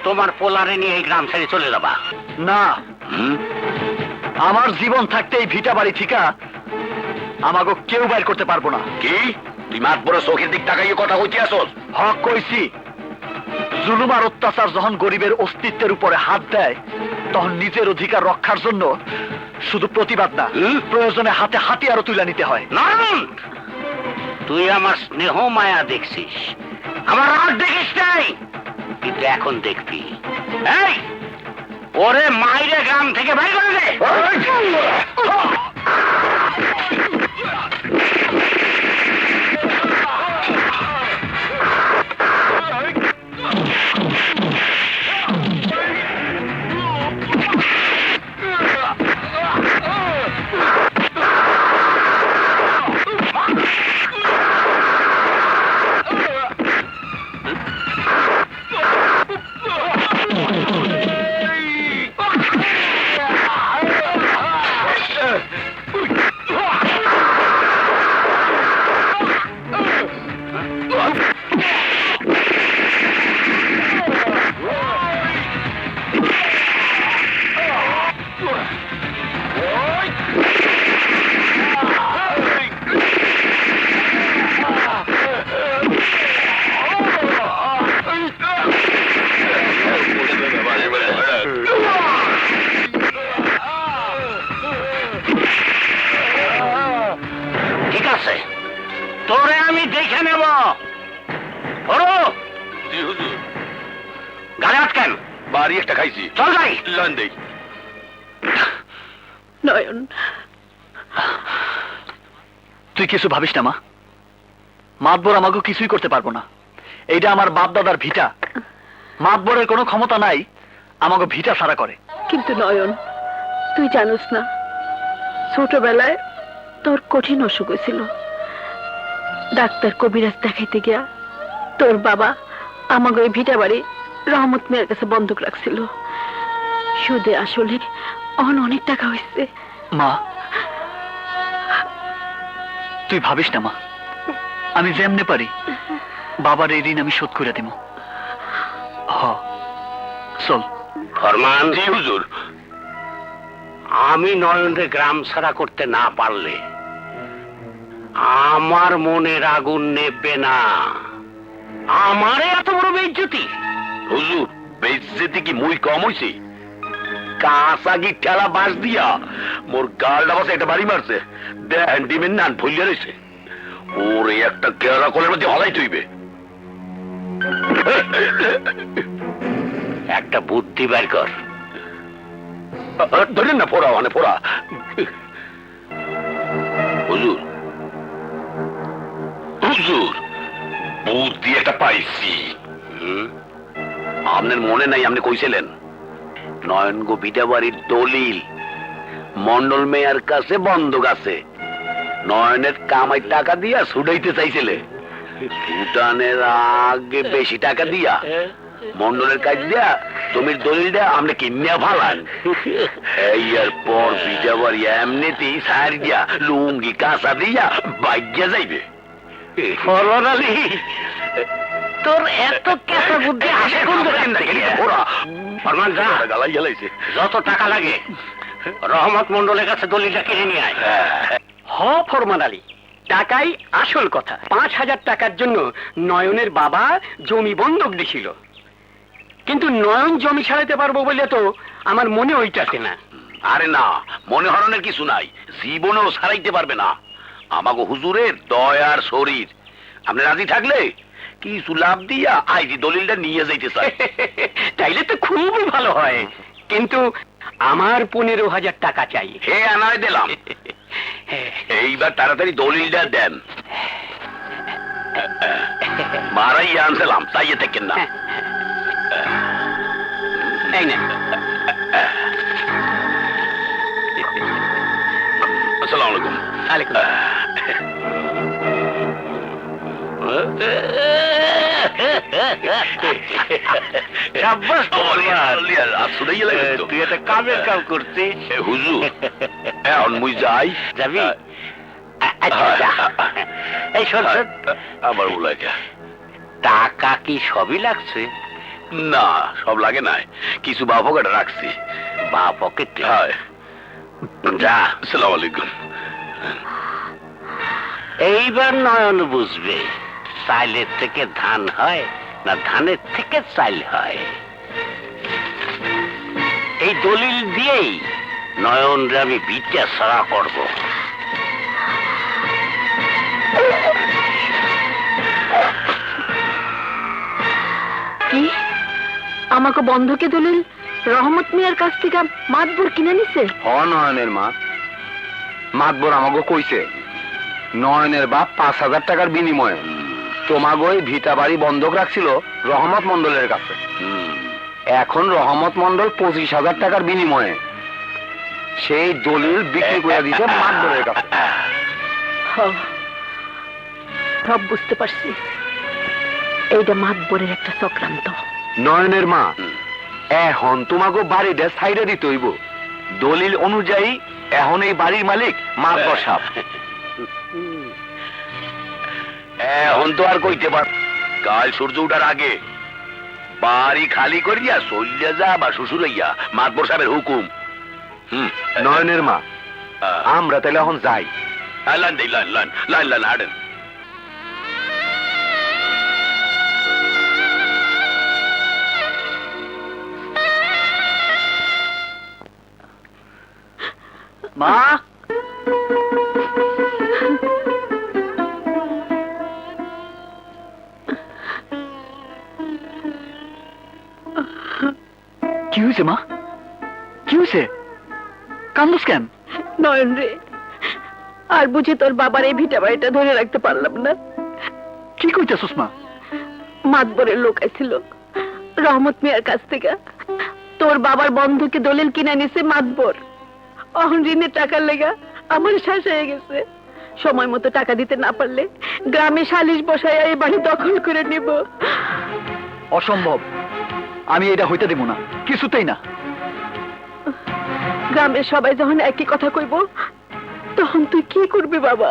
S1: তোমার পোলারে নিয়ে এই গ্রাম ছেড়ে চলে যাবা।
S5: না, আমার জীবন থাকতে এই ভিটা বাড়ি ঠিকা আমাকে কেউ বাইর করতে পারবো না।
S2: কি তুই মাতবরের চোখের দিক তাকাইয়ে কথা কইতে আসস?
S5: হক কইছি, জুলুম আর অত্যাচার যখন গরিবের অস্তিত্বের উপরে হাত দেয় তখন নিজের অধিকার রক্ষার জন্য শুধু প্রতিবাদ না, প্রয়োজনে হাতে হাতিয়ারও তুলে নিতে হয়।
S1: নারায়ণ, তুই আমার স্নেহ মায়া দেখছিস, আমার রাগ দেখিস নাই, কিন্তু এখন দেখবি। এই ওরে মাইরে গ্রাম থেকে বাইর করে দে। তোরে আমি দেখে নেব। ওরো
S2: জি হুজুর।
S1: গালে আটকেন।
S2: বাড়ি একটা খাইছি।
S1: চল যাই।
S2: লন দেই।
S3: নয়ন,
S5: তুই কিছু ভাবিস না মা, মাতবর আমাকে কিছুই করতে পারবো না। এইটা আমার বাপ দাদার ভিটা, মাতবরের কোনো ক্ষমতা নাই আমাকে ভিটা সারা করে।
S3: কিন্তু নয়ন, তুই জানোস না, ছোটবেলায় তোর কঠিন অসুখ হয়েছিল। ডাক্তার কবিরাজ দেখাইতে গিয়া তোর বাবা আমাকে ওই ভিটা বাড়ি রহমত মেয়ের কাছে বন্ধক রাখছিল। সুদে আসলে অনেক টাকা হয়েছে।
S5: মা তুই ভাবিস না মা, আমি যেমনে পারি বাবার এই ঋণ আমি শোধ করে দিব। হ চল।
S1: ফরমান।
S2: জি হুজুর।
S1: আমি নয়নরে গ্রাম ছাড়া করতে না পারলে আমার মনের আগুন নেবে না। আমারে এত বড় বেইজ্জতি।
S2: হুজুর, বেইজ্জতি কি মুই কম হইছে? কাঁচাগি ঠেলা বাঁশ দিয়া মোর গালটা বাসে একটা বাড়ি মারছে। দেন ডিমের নান ভুলিয়া রয়েছে। ওরে একটা কেরা কলের মধ্যে হলাই তুইবে।
S1: একটা বুদ্ধি বের কর।
S2: ধরেন না, ফোড়া মানে ফোড়া। হুজুর, হুজুর, বুদ্ধি একটা পাইছি। আপনার মনে নাই আপনি কইছিলেন নয়ন গো বিটা বাড়ির দলিল মন্ডল মেয়ার কাছে বন্ধক আছে। নয়নের কামাই টাকা দিয়া ছুটাইতে চাইছিলে। ছুটানের আগে বেশি টাকা দিয়া মন্ডলের কাজ দিয়া জমির দলিলটা আমরা কিনিয়া ফালান। এই আর পর বিটা বাড়ি এমনিতেই সার দিয়া লুঙ্গি কাঁচা দিয়া বাইকিয়া যাইবে।
S1: ফরমান আলী, তোর এত কেঁচা বুদ্ধি আসে কোন দোকান থেকে? ফরমান যা,
S2: গালাই জ্বালাইছে।
S1: যত টাকা লাগে রহমত মন্ডলের কাছে দলিলটা কিনে নিয়ে আয়।
S6: হ ফরমান আলী, টাকাই আসল কথা। 5,000 টাকার জন্য নয়নের বাবা জমি বন্ধক দিছিল, কিন্তু নয়ন জমি ছাড়াইতে পারবো বলে তো আমার মনে হইতাছে না।
S2: আরে না, মনে হরণের কিছু নাই, জীবনেও ছাড়াইতে পারবে না। আমাগো হুজুরের দয়ার শরীর। আপনি রাজি থাকলে কিছু লাভ দিয়া আইজি দলিলটা নিয়ে যাইতে চাই।
S6: তাইলে তো খুবই ভালো হয়, কিন্তু আমার 15,000 টাকা চাই।
S2: হে আনায় দিলাম। এইবার তাড়াতাড়ি দলিলটা দেন। মারাই আনছিলাম, তাইয়ে থাকেন না।
S6: এই না,
S2: আসসালামু আলাইকুম।
S6: আলাইকুম।
S1: সাব্বাস ফরমান।
S2: তুই একটা কামের কাম করছিস হুজুর। এখন মুই যাই।
S1: যাবি? আচ্ছা যা। এই শোন শোন,
S2: আমার বলাই
S1: টাকা কি সবই লাগছে?
S2: না, সব লাগে নাই, কিছু বা পকেটে রাখছি।
S1: বা পকেটে?
S2: হয়।
S1: যা।
S2: আসসালামু আলাইকুম।
S1: এইবার নয়ন বুঝবে চাইলের থেকে ধান হয় না ধানের থেকে চাইল হয়। এই দলিল দিয়েই নয়নরে আমি বিটা ছাড়া করবো।
S3: কি আমাকে বন্ধকে দলিল রহমত মিয়ার কাছ থেকে মাতবর কিনে নিছে?
S7: নয়নের মা, মাতবর আমাকে কইছে নয়নের বাপ 5,000 টাকার বিনিময়ে তোমাকে ওই ভিটা বাড়ি বন্ধক রাখছিল রহমত মন্ডলের কাছে। এখন রহমত মন্ডল 25,000 টাকার বিনিময়ে সেই দলিল বিক্রি করে দিতে মাতবরের কাছে।
S3: সব বুঝতে পারছি, এইটা মাতবরের একটা চক্রান্ত।
S7: নয়নের মা, এখন তোমাকে বাড়িটা সাইডে দিতে হইব। দলিল অনুযায়ী এখন এই বাড়ির মালিক মাতবর সাহেব।
S2: এখন তো আর কইতে পার, কাল সূর্য উঠার আগে বাড়ি খালি করিয়া চলিয়া যা বা শ্বশুর হইয়া মাতবর সাহেবের হুকুম।
S7: নয়নের মা, আমরা তাহলে এখন যাই।
S2: লাইন দেই, লাইন লাইন লাইন লাইন হাঁটেন।
S5: মা, কি হয়েছে মা? কি হয়েছে? কান্দুস কেন?
S3: নয়ন রে, আর বুঝি তোর বাবার এই ভিটা বাড়িটা ধরে রাখতে পারলাম না।
S5: কি কইতেছস মা?
S3: মাতবরের লোক আইছিল রহমত মিয়ার কাছ থেকে। তোর বাবার বন্ধুকে দলিল কিনে নিছে মাতবর। অহন ঋণের টাকার লেগা আমার শ্বাস হয়ে গেছে। সময় মতো টাকা দিতে না পারলে গ্রামে সালিশ বসায় এই বাড়ি দখল করে নিব।
S5: অসম্ভব, আমি এটা হইতে দেব না, কিছুতেই না।
S3: গ্রামের সবাই যখন একই কথা কইব তখন তুই কি করবি বাবা?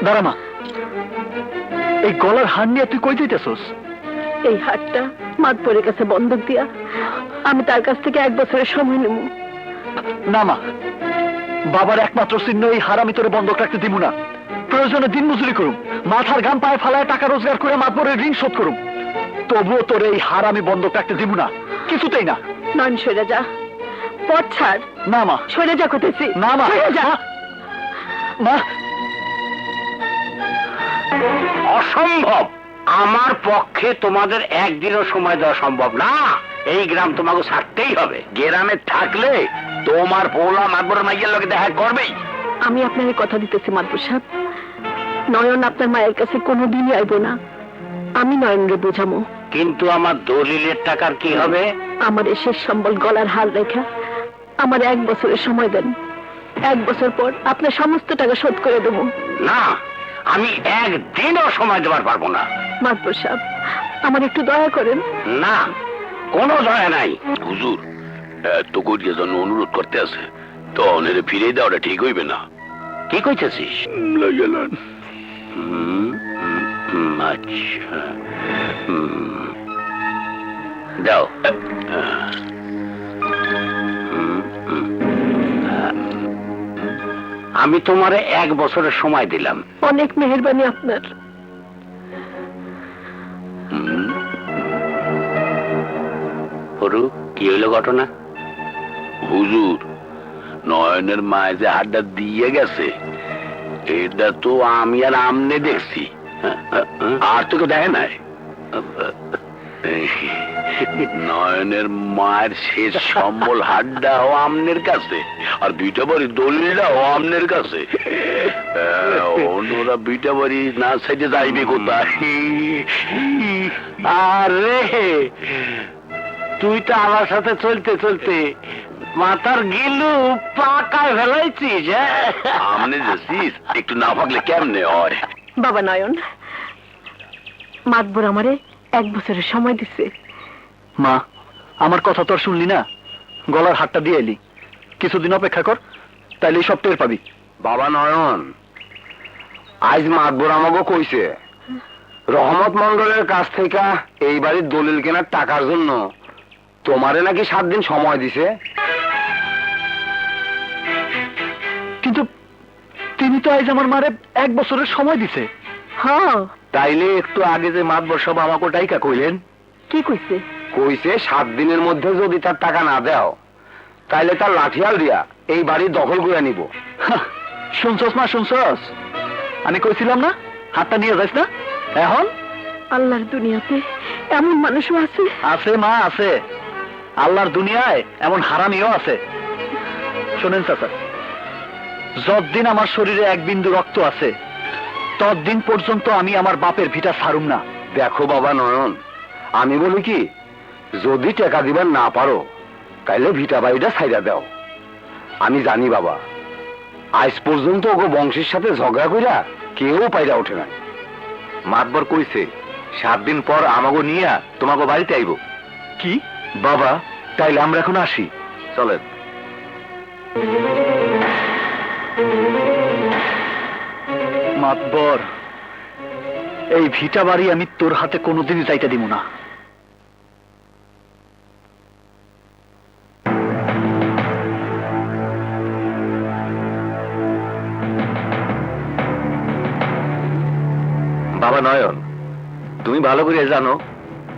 S5: দাঁড়া মা, এই গলার হার নিয়ে তুই কই দিতেছস?
S3: এই হাটটা মাতবরের কাছে বন্ধক দিয়া আমি তার কাছ থেকে 1 বছরের সময় নেব।
S5: না মা, বাবার একমাত্র চিহ্ন এই হার আমি তোরে বন্ধক রাখতে দিব না। প্রয়োজনে দিন মজুরি করুম, মাথার গাম পায়ে ফালায় টাকা রোজগার করে মাতবরের ঋণ শোধ করুম, তবুও তোর এই হার আমি বন্ধক রাখতে দিব না, কিছুতেই না।
S3: নয়ন সরে যা, পথ ছাড়।
S5: না মা,
S3: সরে যা করতেছি।
S5: না মা,
S3: সরে যা।
S5: মা,
S1: অসম্ভব, আমার পক্ষে তোমাদের একদিনও সময় দেওয়া সম্ভব না। এই গ্রাম তোমাকে ছাড়তেই হবে। গ্রামে থাকলে তোমার পোলা মাতবরের মাইয়ের লোকে দেখা করবেই।
S3: আমি আপনাকে কথা দিতেছি মাতবর সাহেব, নয়ন আপনার মায়ের কাছে কোনোদিনই আইব না। আমি নয়নরে বোঝামো।
S1: কিন্তু আমার দলিলের টাকার কি হবে?
S3: আমার এই শেষ সম্বল গলার হার রেখা আমার 1 বছরের সময় দেন। 1 বছর পর আপনার সমস্ত টাকা শোধ করে দেবো।
S1: না, আমি একদিনও সময় দেওয়ার পারবো না।
S3: মাতবর সাহেব, আমার একটু দয়া করেন।
S1: না, কোনো দয়া নাই।
S2: হুজুর, এত করিয়া যেন অনুরোধ করতে আছে, তো অনেরে ফিরে দেওয়াটা ঠিক হইবে না।
S1: কি কইতেছিস?
S2: গেলেন
S1: আচ্ছা, দাও। আমি তোমারে 1 বছরের সময় দিলাম।
S3: অনেক মেহেরবানি আপনার।
S1: হরু, কি হইল ঘটনা?
S2: হুজুর, নয়নের মায়ে যে হাড্ডা দিয়ে গেছে, এটা তো আমি আর আমনে দেখছি, আর তো কেউ দেখে নাই। নয়নের মায়ের শেষ সম্বল হাড্ডা ও আমনের কাছে, আর বিটা বাড়ি দলিলটা ও আমনের কাছে। অন্যরা বিটা বাড়ি না সাইডে যাইবে কোথায়?
S1: আরে, তুই তো আমার সাথে চলতে চলতে মাথার গিলু পাকায় ফেলাইছিস।
S2: আমনে যাচ্ছিস, একটু না ভাগলে কেমনে হয়?
S3: বাবা নয়ন, মাতবর আমারে 1 বছরের সময় দিচ্ছে।
S5: মা, আমার কথা তো আর শুনলি না, গলার হারটা দিয়ে এলি, কিছুদিন অপেক্ষা কর, তাইলে সব টের পাবি।
S7: বাবা নয়ন, আজ মাতবর আমাকে কইছে রহমত মন্ডলের কাছ থেকে এই বাড়ির দলিল কেনার টাকার জন্য তোমারে নাকি 7 দিন সময় দিছে।
S5: কিন্তু তিনি তো আজ আমার মারে 1 বছরের সময় দিছে।
S3: হ্যাঁ,
S7: তাইলে একটু আগে যে মাতবর সব আমাকে টাইকা কইলেন,
S3: কি কইছে?
S7: কইছে 7 দিনের মধ্যে যদি তার টাকা না দাও, তাইলে তার লাঠিয়াল দিয়া এই বাড়ি দখল করে নিব।
S5: শুনছস মা, শুনছস? আমি কইছিলাম না হাতটা নিয়ে যাইস না। এখন
S3: আল্লাহর দুনিয়াতে এমন মানুষও আছে।
S5: আছে মা, আছে। আল্লাহর দুনিয়ায় এমন হারামিও আছে। শোনেন চাচা, যতদিন আমার শরীরে 1 বিন্দু রক্ত আছে, ততদিন পর্যন্ত আমি আমার বাপের ভিটা ছাড়ুম না।
S7: দেখো বাবা নয়ন, আমি বলি কি, যদি টাকা দিবার না পারো, তাইলে ভিটা বাড়িটা ছাইড়া দাও। আমি জানি বাবা, আজ পর্যন্ত ওকে বংশের সাথে ঝগড়া কইরা কেউ পাইরা ওঠে না। মাতবর কইছে 7 দিন পর আমাকে নিয়ে তোমাকে বাড়িতে আইব।
S5: কি
S7: বাবা, তাইলে আমরা এখন আসি, চলেন।
S5: মাতবর, এই ভিটা বাড়ি আমি তোর হাতে কোনোদিনই যাইতে দিব না।
S7: বাবা নয়ন, তুমি ভালো করে জানো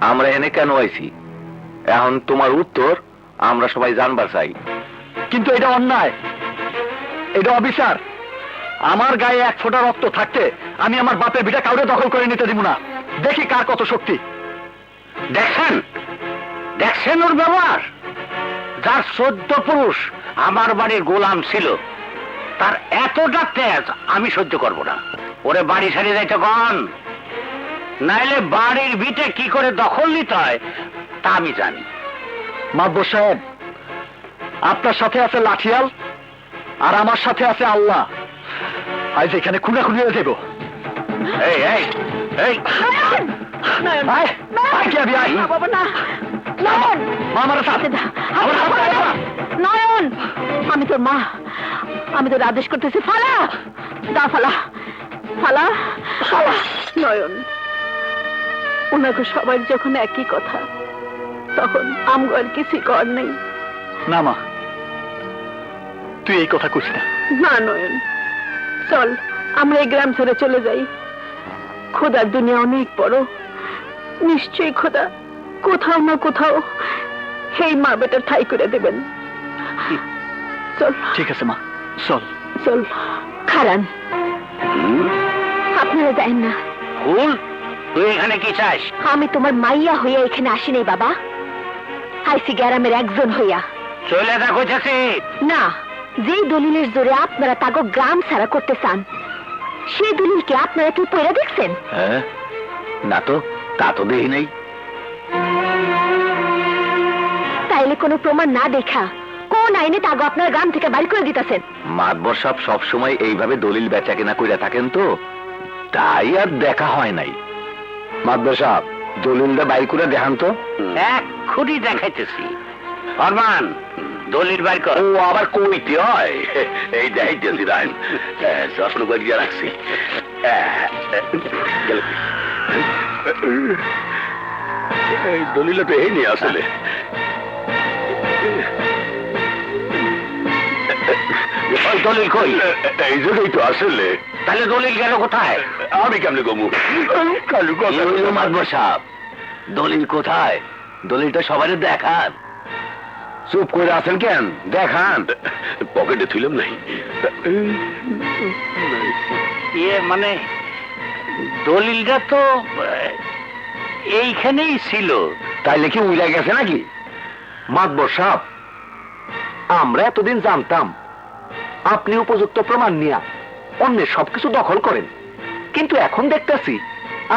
S7: আমরা এনে কেন আইছি। এখন তোমার উত্তর আমরা সবাই জানবার চাই।
S5: কিন্তু এটা অন্যায়, এটা অবিচার। আমার গায়ে এক ফোঁটা রক্ত থাকতে আমি আমার বাপের ভিটা কাউরে দখল করে নিতে দিব না। দেখি কার কত শক্তি।
S1: দেখেন দেখছেন ওর ব্যবহার। যার 14 পুরুষ আমার বাড়ির গোলাম ছিল, তার এতটা তেজ আমি সহ্য করব না। ওরে বাড়ি ছাড়িয়ে যাইতে কন, নাইলে বাড়ির ভিটে কি করে দখল নিতে হয় তা আমি জানি।
S5: মাতবর সাহেব, আপনার সাথে আছে লাঠিয়াল আর আমার সাথে আছে আল্লাহ। আজ এখানে খুনাখুনি হয়ে দেব।
S1: এই এই এই
S5: আয়, আয় কি আবি, আয়।
S4: বাবা না, নয়ন,
S5: মা আমার সাথে
S4: নয়ন, আমি তোর মা, আমি তোর আদেশ করতেছি, ফালা দা, ফালা ফালা ফালা। নয়ন, ওনাকে সবার যখন একই কথা, তখন আমগো আর কিছুই কর নেই।
S5: না মা, তুই এই কথা কইস না।
S4: না নয়ন, চল আমরা এই গ্রাম ছেড়ে চলে যাই। খোদার দুনিয়া অনেক বড়, নিশ্চয়ই খোদা কোথাও না কোথাও সেই মা বেটার ঠাই করে দেবেন। চল।
S5: ঠিক আছে মা, চল।
S4: চল। খারান, আপনারা যাইন না।
S1: ফুল, তুই এখানে কি চাস?
S4: আমি তোমার মাইয়া হইয়া এখানে আসিনি বাবা, আইসি গ্রামের একজন হইয়া।
S1: চলে দেখো চাচি।
S4: না, যেই দলিলের জোরে আপনারা তাগো গ্রাম ছাড়া করতে চান, সেই দলিলকে আপনারা কি পড়ে দেখছেন?
S7: হ্যাঁ, না তো, তা তো দেখি নাই।
S4: তাইলে কোনো প্রমাণ না দেখা কোন আইনে তাগো আপনার গ্রাম থেকে বাইর করে দিতেছেন?
S7: মাতবর সাহেব সব সময় এইভাবে দলিল বেচা কেনা কইরা থাকেন তো, তাই আর দেখা হয় নাই। মাতবর সাহেব, দলিলটা বাইর করে দেখান তো।
S1: এক্ষুনি দেখাইতেছি। ফরমান, দলিল বাইর কর।
S7: ও আবার কইতে হয়? এই দেখাইতেছি রাইন, শাসন করিয়া রাখছি। এই দলিলটা তো এই নিয়ে আসলে
S1: দলিল কই?
S7: এই জন্যই তো আসলে।
S1: তাহলে দলিল গেল কোথায়?
S7: আমি কেমনে কমু? কালু কথা মাতবর সাহেব, দলিল কোথায়? দলিলটা সবাই দেখান। চুপ করে আছেন কেন? দেখান। পকেটে থুইলাম নাই।
S1: মানে দলিলটা তো এইখানেই ছিল।
S7: তাইলে কি উইরা গেছে নাকি? মাতবর সাহেব, আমরা এতদিন জানতাম আপনি উপযুক্ত প্রমাণ নিয়ে অন্যের সবকিছু দখল করেন, কিন্তু এখন দেখতেছি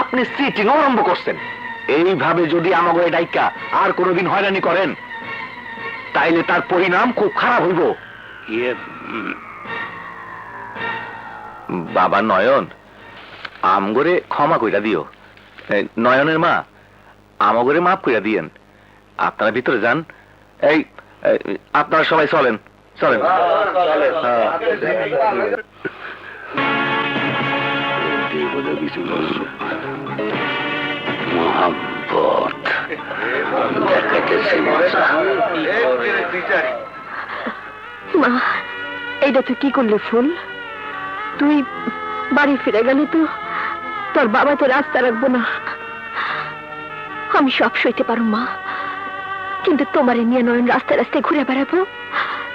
S7: আপনি চিটিং আরম্ভ করছেন। এইভাবে যদি আমাকে ডাইকা আর কোনোদিন হয়রানি করেন, তাইলে তার পরিণাম খুব খারাপ হইব। বাবা নয়ন, আমগরে ক্ষমা কইরা দিও। নয়নের মা, আমগরে মাফ কইরা দিয়েন। আপনারা ভিতরে যান। এই আপনারা সবাই চলেন, চলেন।
S1: মোহাম্মত দেখাইতেছি মজা।
S4: মা, এইটা তুই কি করলি ফুল? তুই বাড়ি ফিরে গেলে তো তোর বাবা তো রাস্তা রাখবো না। আমি সব সইতে পারো মা, কিন্তু তোমারে নিয়ে নয়ন রাস্তায় রাস্তায় ঘুরে বেড়াবো,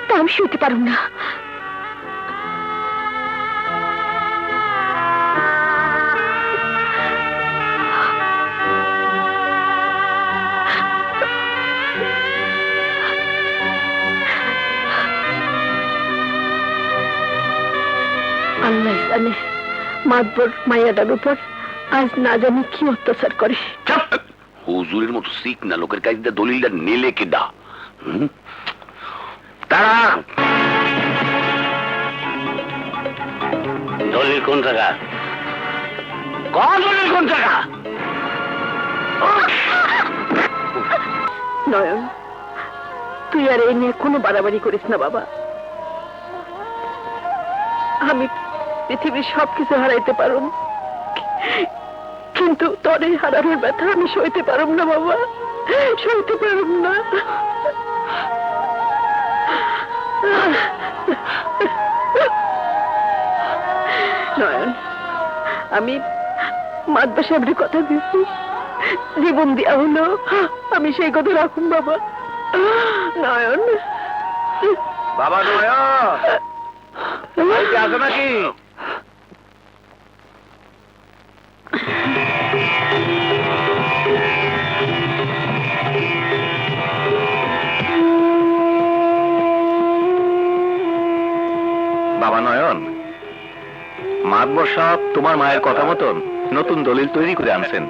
S4: তা আমি সইতে পারুম না। আল্লাহ জানে মাতবর মাইয়াটার উপর আজ না জানি কি অত্যাচার করে।
S7: হুজুরের মতো শিখ না লোকের কাছে দলিলটা নেলে কেডা?
S1: তারা দলিল কোন জায়গা? দলিল কোন জায়গা?
S4: নয়ন, তুই আর এই নিয়ে কোনো বাড়াবাড়ি করিস না বাবা।
S3: আমি পৃথিবীর সবকিছু হারাইতে পারুম, কিন্তু তরে হারানোর ব্যথা আমি সইতে পারুম না বাবা, সইতে পারুম না। নয়ন, আমি মাদবা সাহেবের কথা দিচ্ছি, জীবন দেওয়া হলো, আমি সেই কথা রাখুন বাবা। নয়ন,
S7: বাবা নয়ন আছে নাকি? বাবা নয়ন, মাতবর সাহেব তোমার মায়ের কথা মতন নতুন দলিল তৈরি করে আনছেন।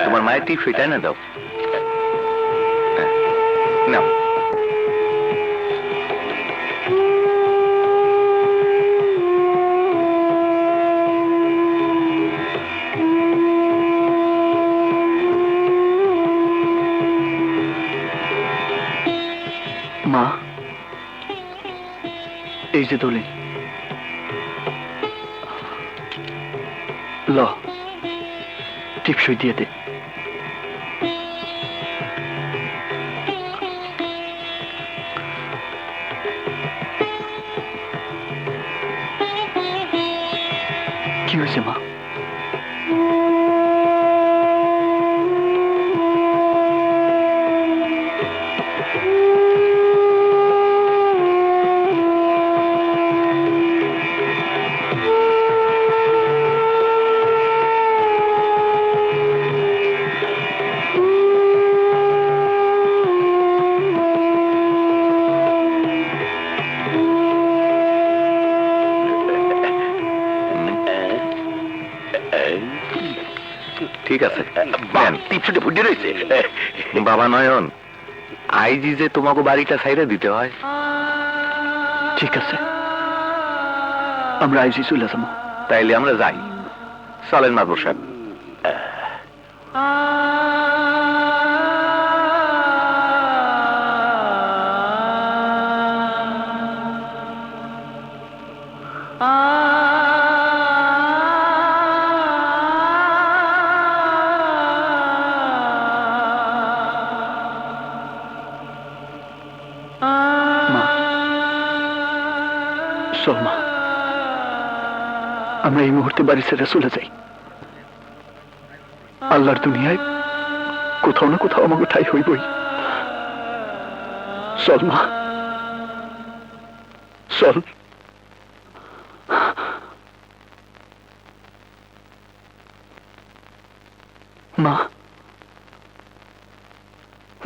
S7: তোমার মায়ের টিপ ফিটাই না দাও। নাও।
S2: মা, এই যে দলিল, ল টিপসই দিয়ে দে। কি হয়েছে মা?
S7: ঠিক আছে, টিপসটা ফুটে রয়েছে। বাবা নয়ন, আইজি যে তোমাকে বাড়িটা ছাইরে দিতে হয়।
S2: ঠিক আছে, আমরা আইজি চলে যাবো।
S7: তাইলে আমরা যাই। চলেন মাতবর সাহেব।
S2: মা, চল মা, আমরা এই মুহূর্তে বাড়ি ছেড়ে চলে যাই। আল্লাহর দুনিয়ায় কোথাও না কোথাও আমাকে ঠাই হইবই। চল মা, চল। মা,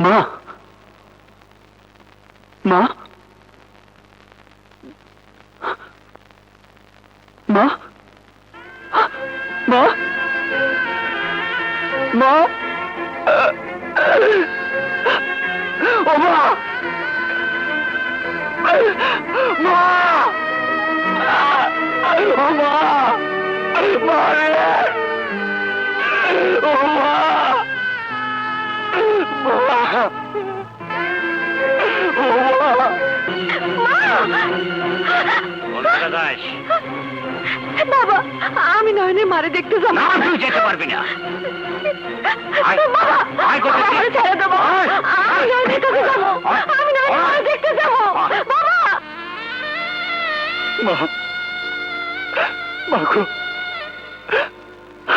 S2: মা, মা, মা, মা, মা, ও মা, মা, ও মা, মা রে, ও মা, মা, ও মা।
S3: বাবা, আমি নয়নের মারে দেখতে যাবো।
S1: না, তুই যেতে পারবি না।
S3: বাবা,
S1: আয় কোথায়?
S3: আমারে ছেড়ে দেবো। আমি নয়নের কাছে যাবো, আমি নয়নের মারে দেখতে যাবো। বাবা,
S2: মা, মা গো,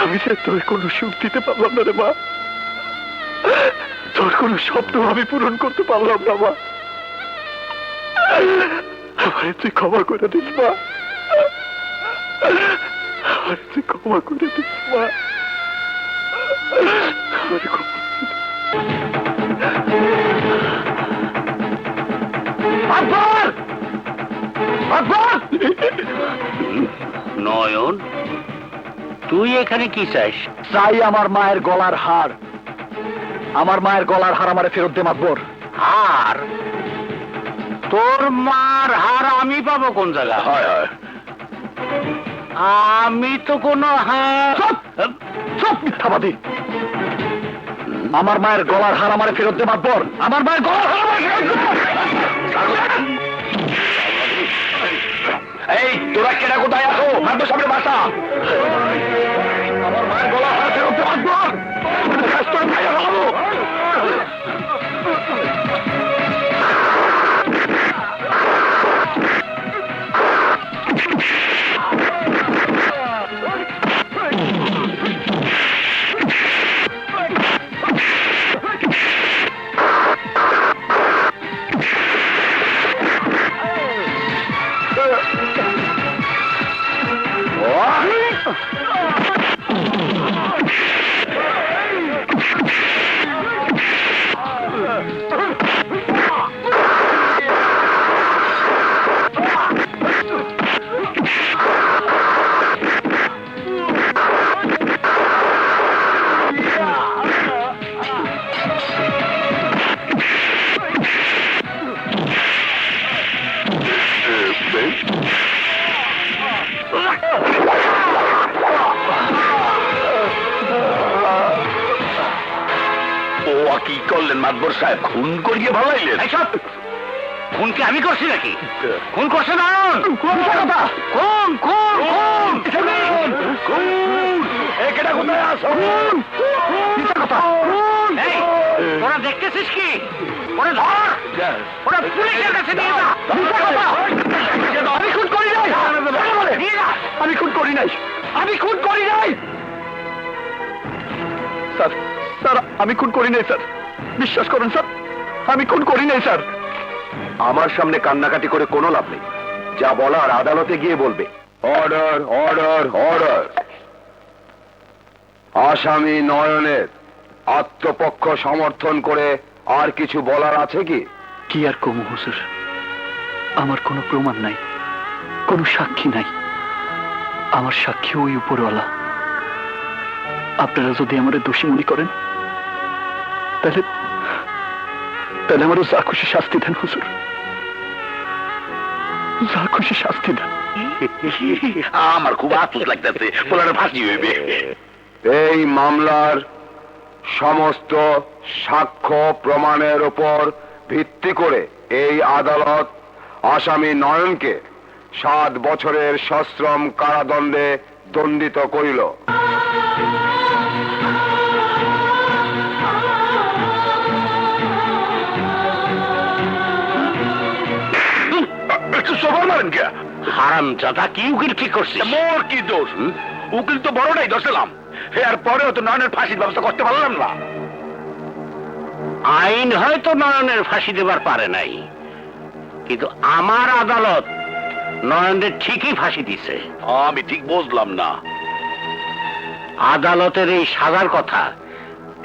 S2: আমি যে তোর কোনো সুখ দিতে পারলাম না রে মা, তোর কোনো স্বপ্ন আমি পূরণ করতে পারলাম না মা। আমারে তুই ক্ষমা করে দিস মা, আমারে তুই ক্ষমা করে দিস মা, আমারে ক্ষমা।
S1: আকবর! আকবর! নয়ন, তুই এখানে কি চাস?
S2: চাই আমার মায়ের গলার হার। আমার মায়ের গলার হার আমারে ফেরত দে মাতবর।
S1: হার? তোর মার হার আমি পাবো কোন জায়গায়?
S2: হয় হয়,
S1: আমি তো কোনো হার।
S2: চুপ মিথ্যাবাদী। আমার মায়ের গলার হার আমারে ফেরত দে মাতবর। আমার মায়ের গলার হার আমারে ফেরত দে। এই তোরা কেনা কোথায় আসো মাদবর সামনে বাসা আমার মায়ের গলা হাতে উঠতে মাদবর কষ্ট খাই হবো কি করলেন মাদবর সাহেব খুন করিয়ে ভালাইলেন
S1: খুন কি আমি করছি নাকি? খুন করছে না
S2: খুন খুন খুন খুন একেটা কোথায় আসো
S1: এই, তোরা দেখতেছিস কি? ওরে ধর, ওরা পুলিশের কাছে নিয়ে যা।
S2: আমি খুন করি নাই
S1: নিয়ে যা।
S2: আমি খুন করি নাই আমি খুন করি নাই স্যার স্যার আমি খুন করি নাই স্যার বিশ্বাস করুন স্যার আমি খুন করি নাই স্যার আমার সামনে কান্নাকাটি করে কোনো লাভ নেই যা বলার আদালতে গিয়ে বলবে
S7: অর্ডার অর্ডার অর্ডার আসামি নয়নের আত্মপক্ষ সমর্থন করে আর কিছু বলার আছে কি?
S8: কি আর কমু হুজুর, আমার কোনো প্রমাণ নাই, কোনো সাক্ষী নাই, আমার সাক্ষী ওই উপরওয়ালা। আপনারা যদি আমারে দোষী মনে করেন তাহলে তাহলে আমারও যা খুশি শাস্তি দেন হুজুর, যা খুশি শাস্তি দেন।
S2: আমার খুব আফসোস লাগতেছে পোলারে ফাঁসি হইবে
S7: এই মামলার সমস্ত সাক্ষ্য প্রমাণের উপর ভিত্তি করে এই আদালত আসামি নয়নকে 7 বছরের সশ্রম কারাদণ্ডে দণ্ডিত করিল।
S2: একটু সবার মারেন কে
S1: হারাম জাদা, কি উকিল ঠিক করছিস?
S2: মোর কি দোষ উকিল তো বড়টাই দোষলাম এর পরেও তো নয়নের ফাঁসির ব্যবস্থা করতে পারলাম না
S1: আইন হয়তো নয়নের ফাঁসি দেবার পারে নাই, কিন্তু আমার আদালত নয়নের ঠিকই ফাঁসি দিছে।
S2: আমি ঠিক বুঝলাম না
S1: আদালতের এই সাজার কথা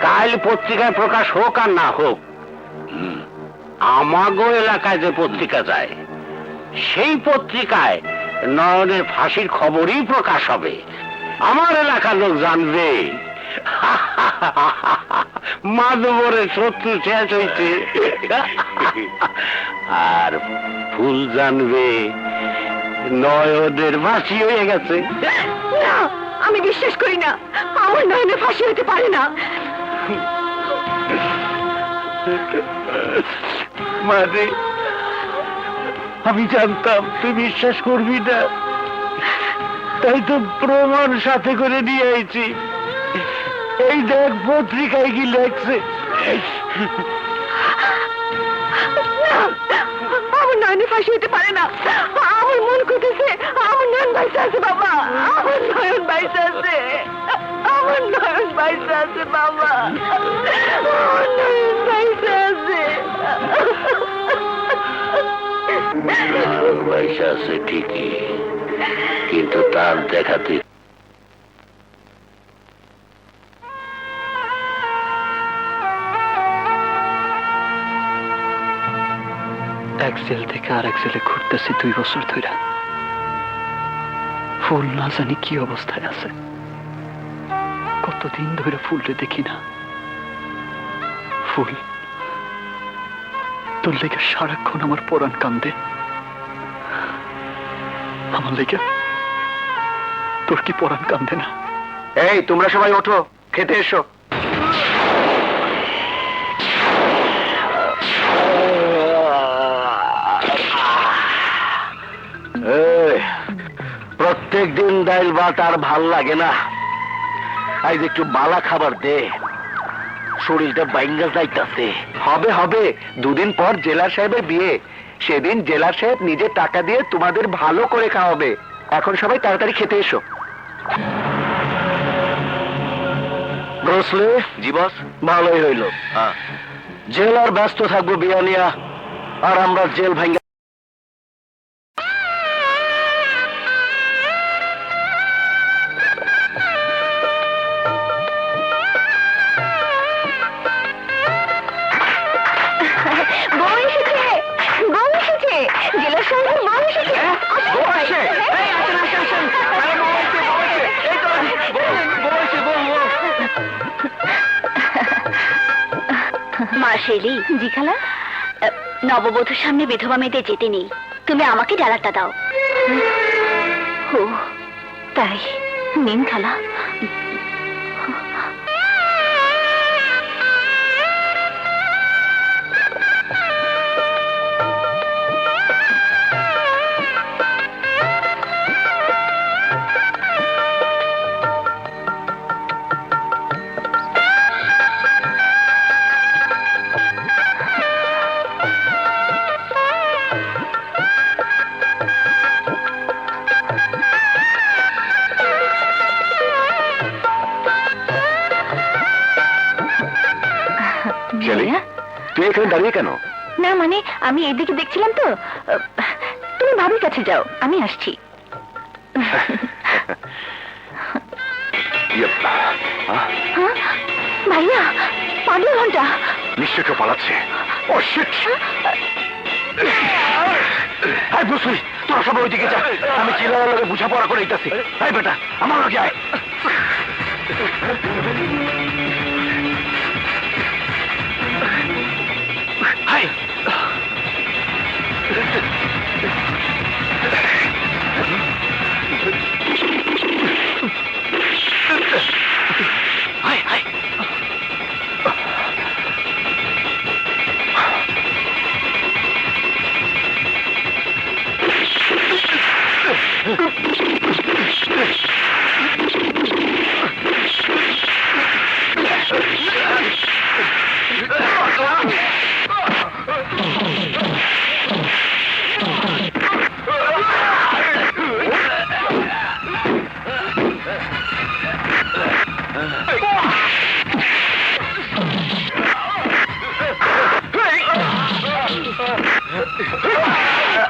S1: কাল পত্রিকায় প্রকাশ হোক আর না হোক, আমাগো এলাকায় যে পত্রিকা যায় সেই পত্রিকায় নয়নের ফাঁসির খবরই প্রকাশ হবে। আমার এলাকার লোক জানবে মাধবরের শত্রু শেষ হইছে, আর ফুল জানবে নয়নের ফাঁসি হয়ে গেছে।
S3: আমি বিশ্বাস করি না, আমার নয়নের ফাঁসি হতে পারে না।
S1: মানে আমি জানতাম তুই বিশ্বাস করবি না, তাই তো প্রমাণ সাথে করে নিয়ে আইছি। এই দেখ পত্রিকায় কি লেখছে।
S3: আমার নয়নের ফাঁসি হতে পারে না, আমার মন করতেছে আমার নয়ন বাইসা আছে বাবা, আমার নয়ন বাইসা আছে, আমার নয়ন বাইসা আছে বাবা, আমার নয়ন বাইসা আছে।
S1: পয়সা আছে ঠিকই, কিন্তু তার দেখাতে
S8: এক জেল থেকে আর এক জেলে ঘুরতেছি 2 বছর ধরে। ফুল না জানি কি অবস্থায় আছে, কতদিন ধরে ফুলরে দেখি না। ফুল, তোর লেগে সারাক্ষণ আমার পরাণ কান্দে, আমার লেগে তোর কি পরাণ কান্দে না?
S2: এই তোমরা সবাই ওঠো, খেতে এসো। প্রত্যেক দিন ডাইল ভাত আর ভাল লাগে না, আজ একটু বালা খাবার দে, শরীরটা বাইঙ্গা যাইতাছে। হবে হবে, দুদিন পর জেলার সাহেবের বিয়ে, সেদিন জেলার সাহেব নিজে টাকা দিয়ে তোমাদের ভালো করে খাওয়াবে। এখন সবাই তাড়াতাড়ি খেতে এসো। ব্রসলে, জি বস। ভালোই হইল, জেল আর ব্যস্ত থাকবো বিয়া নিয়া, আর আমরা জেল ভাঙ্গা।
S4: বউ এসেছে, বউ এসেছে, জেলার সাহেবের বউ এসেছে।
S2: বউ আসে? এই, আসেন, আসেন, আসেন। আরে, বউ আসে, বউ আসে। এই তো, বউ আসে, বউ।
S4: মা শেলি, জি খালা, নববধূর সামনে বিধবা মেয়েদের যেতে নেই, তুমি আমাকে ডালাটা দাও। ও তাই, নিন খালা।
S2: তুই এখানে দাঁড়িয়ে কেন?
S4: না মানে আমি এদিকে দেখছিলাম তো, তুমি ভাবির কাছে যাও, আমি আসছি। হ্যাঁ? ভাইয়া, পাগল ঘন্টা
S2: নিশ্চয় কেউ পালাচ্ছে। ও শিট! হাই বুঝলি, তোরা সবাই ওইদিকে যা, আমি চিল্লার লগে বুঝাপড়া করে দিতেছি। হাই বেটা, আমার লগে আয়। High high high.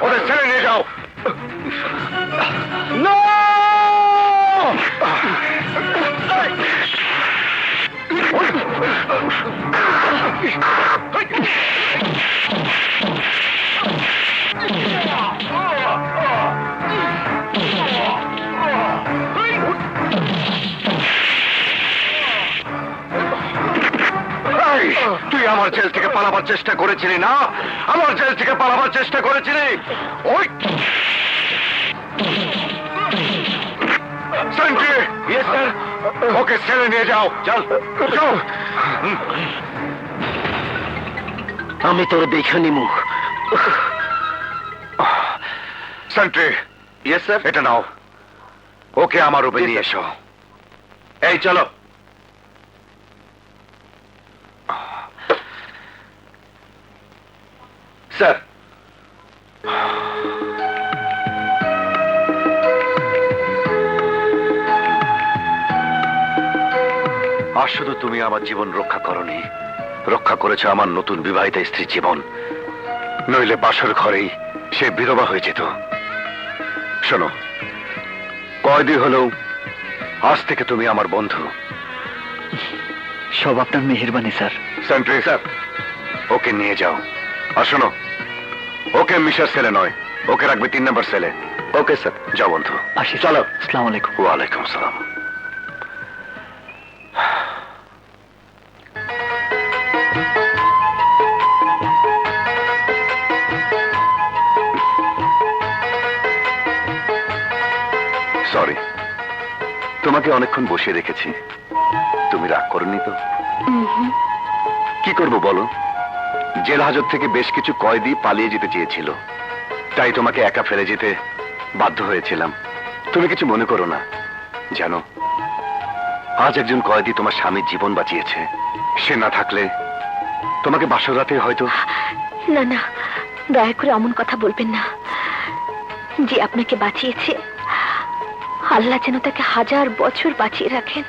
S2: ওদের ছেড়ে নিয়ে যাও। তুই আমার জেল থেকে পালাবার চেষ্টা করেছিলি না? আমার জেল থেকে পালাবার চেষ্টা করেছিলি? ওই সেন্ট্রি, ইয়েস স্যার। ওকে ছেড়ে নিয়ে যাও, চল চল। আমি তোর দেখে নিমু। Sentry, yes sir. এটা নাও, ওকে আমার রূপে নিয়ে এসো। এই চলো। স্যার, আর শুধু তুমি আমার জীবন রক্ষা করনি, রক্ষা করেছ আমার নতুন বিবাহিতা স্ত্রীর জীবন। নইলে বাসর ঘরেই সে বিধবা হয়ে যেত। শোনো, কয়দি হলেও আজ থেকে তুমি আমার বন্ধু।
S8: সব আপনার মেহেরবানি স্যার।
S2: সেন্ট্রি স্যার, ওকে নিয়ে যাও। আর শোনো, ওকে মিশার সেলে নয়, ওকে রাখবে 3 নম্বর সেলে। ওকে স্যার, যাও বন্ধু।
S8: আসি,
S2: চলো।
S8: আসসালামু আলাইকুম।
S2: ওয়ালাইকুম আসসালাম। সরি, তোমাকে অনেকক্ষণ বসিয়ে রেখেছি। তুমি রাগ করনি তো? কি করব বলো, জেল হাজত থেকে বেশ কিছু কয়েদি পালিয়ে যেতে চেয়েছিল, তাই তোমাকে একা ফেলে যেতে বাধ্য হয়েছিলাম। তুমি কিছু মনে করো না, জানো আজ একজন কয়েদি তোমার স্বামীর জীবন বাঁচিয়েছে। সে না থাকলে তোমাকে বাসর রাতে হয়তো।
S4: না না, দয়া করে অমন কথা বলবেন না। যে আপনাকে বাঁচিয়েছে, আল্লাহ যেন তাকে 1000 বছর বাঁচিয়ে রাখেন।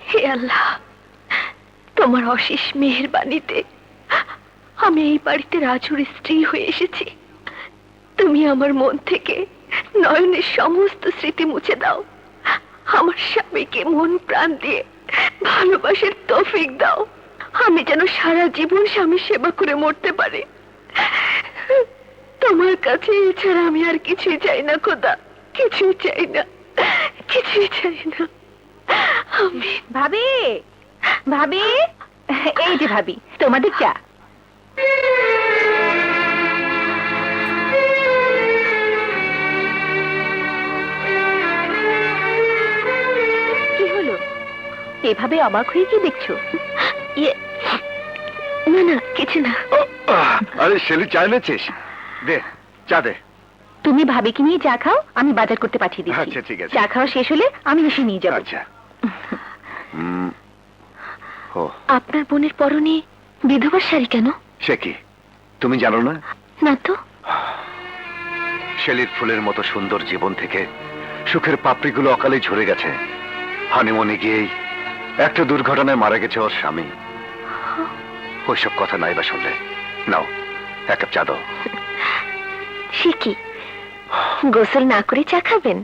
S4: হে আল্লাহ, তোমার অশেষ মেহেরবানিতে আমি এই বাড়িতে রাজুর স্ত্রী হয়ে এসেছি। তুমি আমার মন থেকে নয়নের সমস্ত স্মৃতি মুছে দাও। আমার স্বামীকে মন প্রাণ দিয়ে ভালোবাসার তৌফিক দাও। আমি যেন সারা জীবন স্বামীর সেবা করে মরতে পারি। তোমার কাছে এছাড়া আমি আর কিছুই চাই না খোদা, কিছুই চাই না, কিছুই চাই না। আমি ভাবি, ভাবি, এই যে ভাবি, তোমাদের চা। কি হলো, এভাবে অবাক হয়ে কি দেখছো? না না, কিছু না।
S2: আরে শেলি, চা এনেছিস? দে, চা দে।
S4: তুমি ভাবিকে নিয়ে চা খাও, আমি বাজার করতে পাঠিয়ে দিচ্ছি।
S2: আচ্ছা, ঠিক আছে।
S4: চা খাওয়া শেষ হলে আমি এসে নিয়ে যাবো।
S2: আচ্ছা।
S4: আপনার বোনের পরনে বিধবার শাড়ি কেন?
S2: সে কি তুমি জানো না?
S4: না তো।
S2: শেলির ফুলের মতো সুন্দর জীবন থেকে সুখের পাপড়িগুলো অকালে ঝরে গেছে। হানিমুনে গিয়েই একটা দুর্ঘটনায় মারা গেছে ওর স্বামী। ওইসব কথা নাই বা শুনলে। নাও, এক কাপ চা দাও।
S4: সে কি, গোসল না করে চা খাবেন?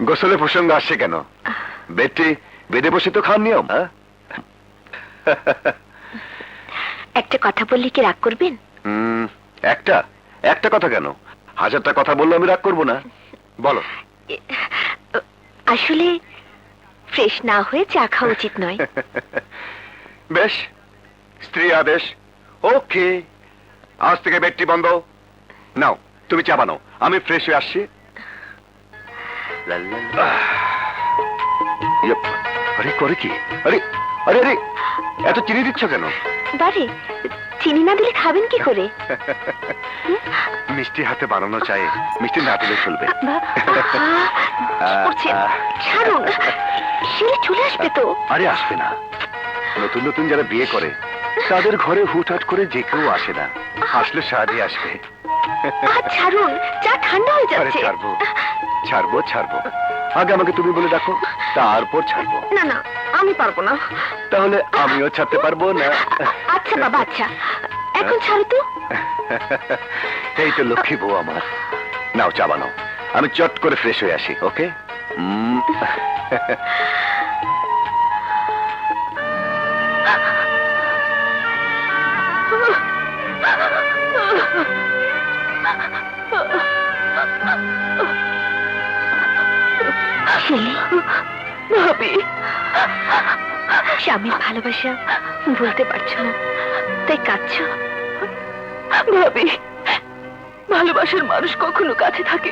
S2: গোসলের প্রসঙ্গ আসছে কেন? বেডটি বেডে বসে তো খান নিয়ম।
S4: একটা কথা বললে কি রাগ করবেন?
S2: একটা একটা কথা কেন, 1000টা কথা বললে আমি রাগ করবো না। বলো।
S4: আসলে ফ্রেশ না হয়ে চা খাওয়া উচিত নয়।
S2: বেশ, স্ত্রী আদেশ। ওকে, আজ থেকে বেডটি বন্ধ। নাও, তুমি চা বানাও, আমি ফ্রেশ হয়ে আসছি। আরে করে কি? আরে আরে আরে, এত চিনি দিচ্ছ কেন?
S4: বারে, চিনি না দিলে খাবেন কি করে?
S2: মিষ্টি হাতে বানানো চাই, মিষ্টি না দিলে চলবে।
S4: ছাড়ুন, ছেলে চলে আসবে তো।
S2: আরে আসবে না, নতুন নতুন যারা বিয়ে করে তাদের ঘরে হুটহাট করে যে কেউ আসে না, আসলে সাহায্যে আসবে।
S4: ছাড়ুন, চা ঠান্ডা হয়ে
S2: আরে
S4: যাচ্ছে।
S2: ছাড়বো ছাড়বো ছাড়বো, আগে আমাকে তুমি বলে দেখো, তারপর ছাড়বো।
S4: না না, আমি পারবো না।
S2: তাহলে আমিও ছাড়তে পারবো না।
S4: আচ্ছা বাবা, আচ্ছা, এখন ছাড়ো তো।
S2: এই তো লক্ষ্মী বউ আমার। নাও চা বানাও, আমি চট করে ফ্রেশ হয়ে আসি। ওকে।
S4: ভাবি, স্বামীর ভালোবাসা ভুলতে পারছো না, তাই কাঁদছো? ভাবি, ভালোবাসার মানুষ কখনো কাছে থাকে,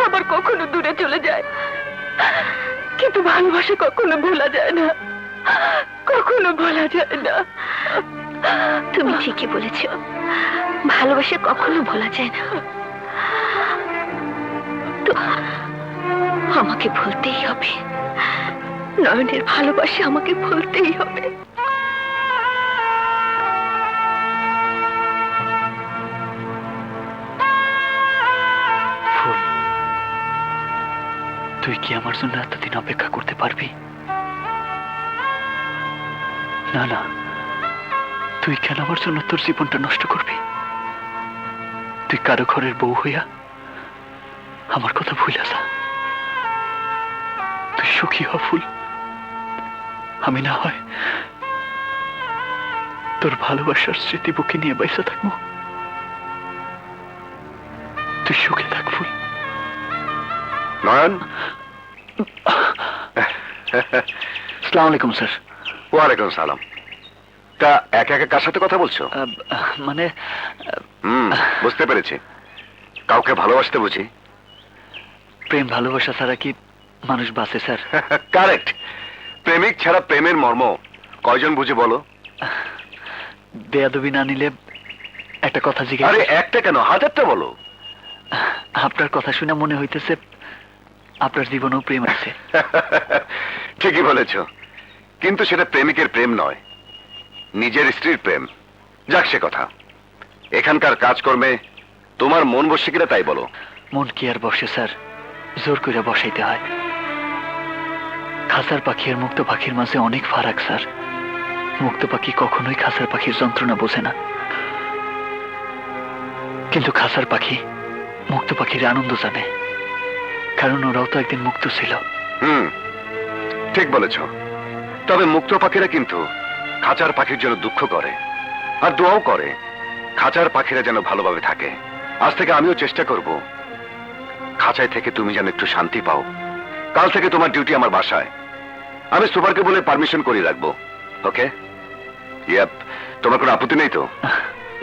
S4: আবার কখনো দূরে চলে যায়, কিন্তু ভালোবাসা কখনো ভোলা যায় না, কখনো ভোলা যায় না। তুমি ঠিকই বলেছ, ভালোবাসা কখনো ভোলা যায় না। তো আমাকে ভুলতেই হবে, নয়নের ভালোবাসা আমাকে ভুলতেই হবে।
S8: ফুল, তুই কি আমার জন্য এতদিন অপেক্ষা করতে পারবি? না না, তুই কেন আমার জন্য তোর জীবনটা নষ্ট করবি? তুই কারো ঘরের বউ হইয়া আমার কথা ভুলে যা। তুই সুখী হ ফুল, আমি না হয় তোর ভালোবাসার স্মৃতি বুকে নিয়ে বাইসা থাকবো। তুই সুখে থাক ফুল।
S2: নয়ন।
S8: আসসালামু আলাইকুম স্যার।
S2: ওয়ালাইকুম সালাম। তা একা একা কার সাথে কথা বলছো?
S8: মানে
S2: বুঝতে পেরেছি। কাউকে ভালোবাসতে বুঝি?
S8: প্রেম ভালোবাসা ছাড়া কি মানুষ বাঁচে স্যার?
S2: কারেক্ট। প্রেমিক ছাড়া প্রেমের মর্ম কয়জন বুঝে বলো?
S8: বেয়াদবি না নিলে একটা কথা
S2: আরে
S8: জিজ্ঞাসা।
S2: একটা কেন, হাজারটা বলো।
S8: আপনার কথা শুনে মনে হইতেছে আপনার জীবনেও প্রেম আছে।
S2: ঠিকই বলেছ, কিন্তু সেটা প্রেমিকের প্রেম নয়, নিজের স্ত্রীর প্রেম। যাক সে কথা, এখানকার কাজকর্মে তোমার মন বসে কিনা তাই বলো।
S8: মন কি আর বসে স্যার, জোর করে বসাইতে হয়। খাঁচার পাখি আর মুক্ত পাখির মাঝে অনেক ফারাক স্যার। মুক্ত পাখি কখনোই খাঁচার পাখির যন্ত্রণা বোঝে না, কিন্তু খাঁচার পাখি মুক্ত পাখির আনন্দ জানে, কারণ ওরাও তো একদিন মুক্ত ছিল।
S2: ঠিক বলেছ। তবে মুক্ত পাখিরা কিন্তু খাঁচার পাখির জন্য দুঃখ করে আর দোয়াও করে খাঁচার পাখিরা যেন ভালোভাবে থাকে। আজ থেকে আমিও চেষ্টা করব খাঁচায় থেকে তুমি যেন একটু শান্তি পাও। কাল থেকে তোমার ডিউটি আমার বাসায়। আমি সুপারকে বলে পারমিশন করিয়ে রাখবো। ওকে? ইয়াপ, তোমার কোনো আপত্তি নেই তো?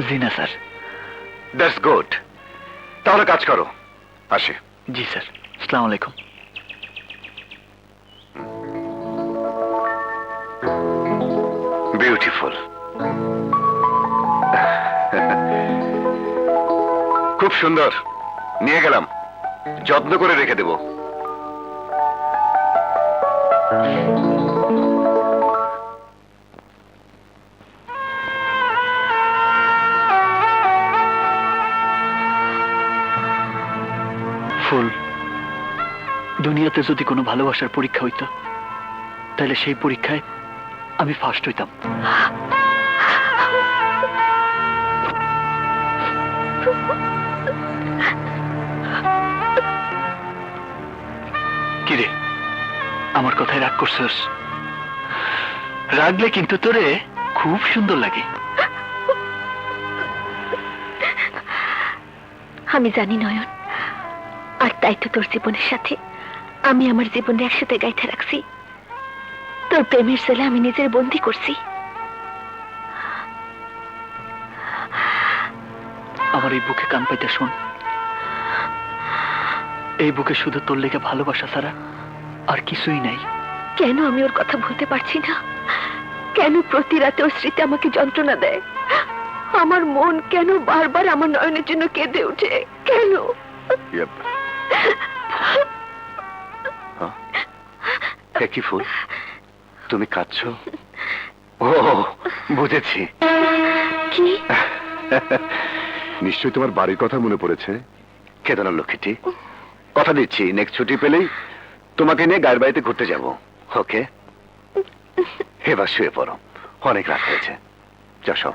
S8: জি না স্যার।
S2: That's good. তাহলে কাজ করো, আসি।
S8: জি স্যার, আসসালামু আলাইকুম।
S2: বিউটিফুল। খুব সুন্দর, নিয়ে গেলাম, যত্ন করে রেখে দেব।
S8: ফুল, দুনিয়াতে যদি কোনো ভালোবাসার পরীক্ষা হইতো তাহলে সেই পরীক্ষায় আমি ফার্স্ট হইতাম। কিরে, আমার কথায় রাগ করছস? রাগলে কিন্তু তোরে খুব সুন্দর লাগে।
S4: আমি জানি নয়ন, আর তাই তো তোর জীবনের সাথে আমি আমার জীবনে একসাথে গাইতে রাখছি। তোর প্রেমের ছেলে আমি নিজের বন্দি করছি।
S8: আমার এই বুকে কান পাইতে শোন, এই বুকে শুধু তোর লেগে ভালোবাসা ছাড়া আর কিছুই নাই।
S4: কেন আমি ওর কথা ভুলতে পারছি না? কেন প্রতি রাতে ওর স্মৃতি আমাকে যন্ত্রণা দেয়? আমার মন কেন বারবার আমার নয়নের জন্য কেঁদে ওঠে? কেন?
S2: Yep. কি ফুল, তুমি কাঁদছো? ও বুঝেছি।
S4: কি?
S2: নিশ্চয়ই তোমার বাড়ির কথা মনে পড়েছে। কেঁদো না লক্ষ্মীটি, কথা দিচ্ছি নেক্সট ছুটি পেলেই তোমাকে নিয়ে গায়ের বাড়িতে ঘুরতে যাব। ওকে? এবার শুয়ে পড়ো, অনেক রাত হয়েছে। যাও।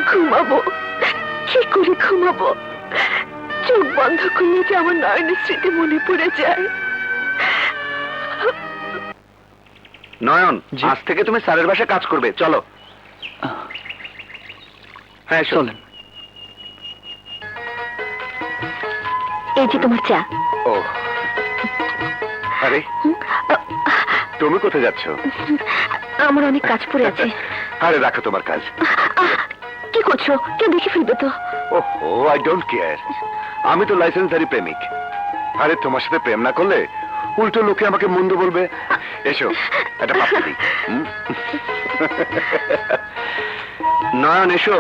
S4: ঘুমাবো কি করে? ঘুমাবো চোখ বন্ধ করলে যে আমার নয়নের স্মৃতি মনে পড়ে যায়।
S2: নয়ন, আজ থেকে তুমি স্যারের বাসায় কাজ করবে, চলো। হ্যাঁ
S8: চলেন।
S4: এই যে তোমার চা।
S2: ও আরে, তুমি কোথায় যাচ্ছ?
S4: আমার অনেক কাজ পড়ে আছে।
S2: আরে রাখো তোমার কাজ।
S4: কি করছো? কেউ দেখে ফেলবে তো।
S2: ওহো, আই ডোন্ট কেয়ার। আমি তো লাইসেন্সধারী প্রেমিক। আরে তোমার সাথে প্রেম না করলে উল্টো লোকে আমাকে মন্দ বলবে। এসো, একটা পাপ্পি দিই। নয়ন এসো।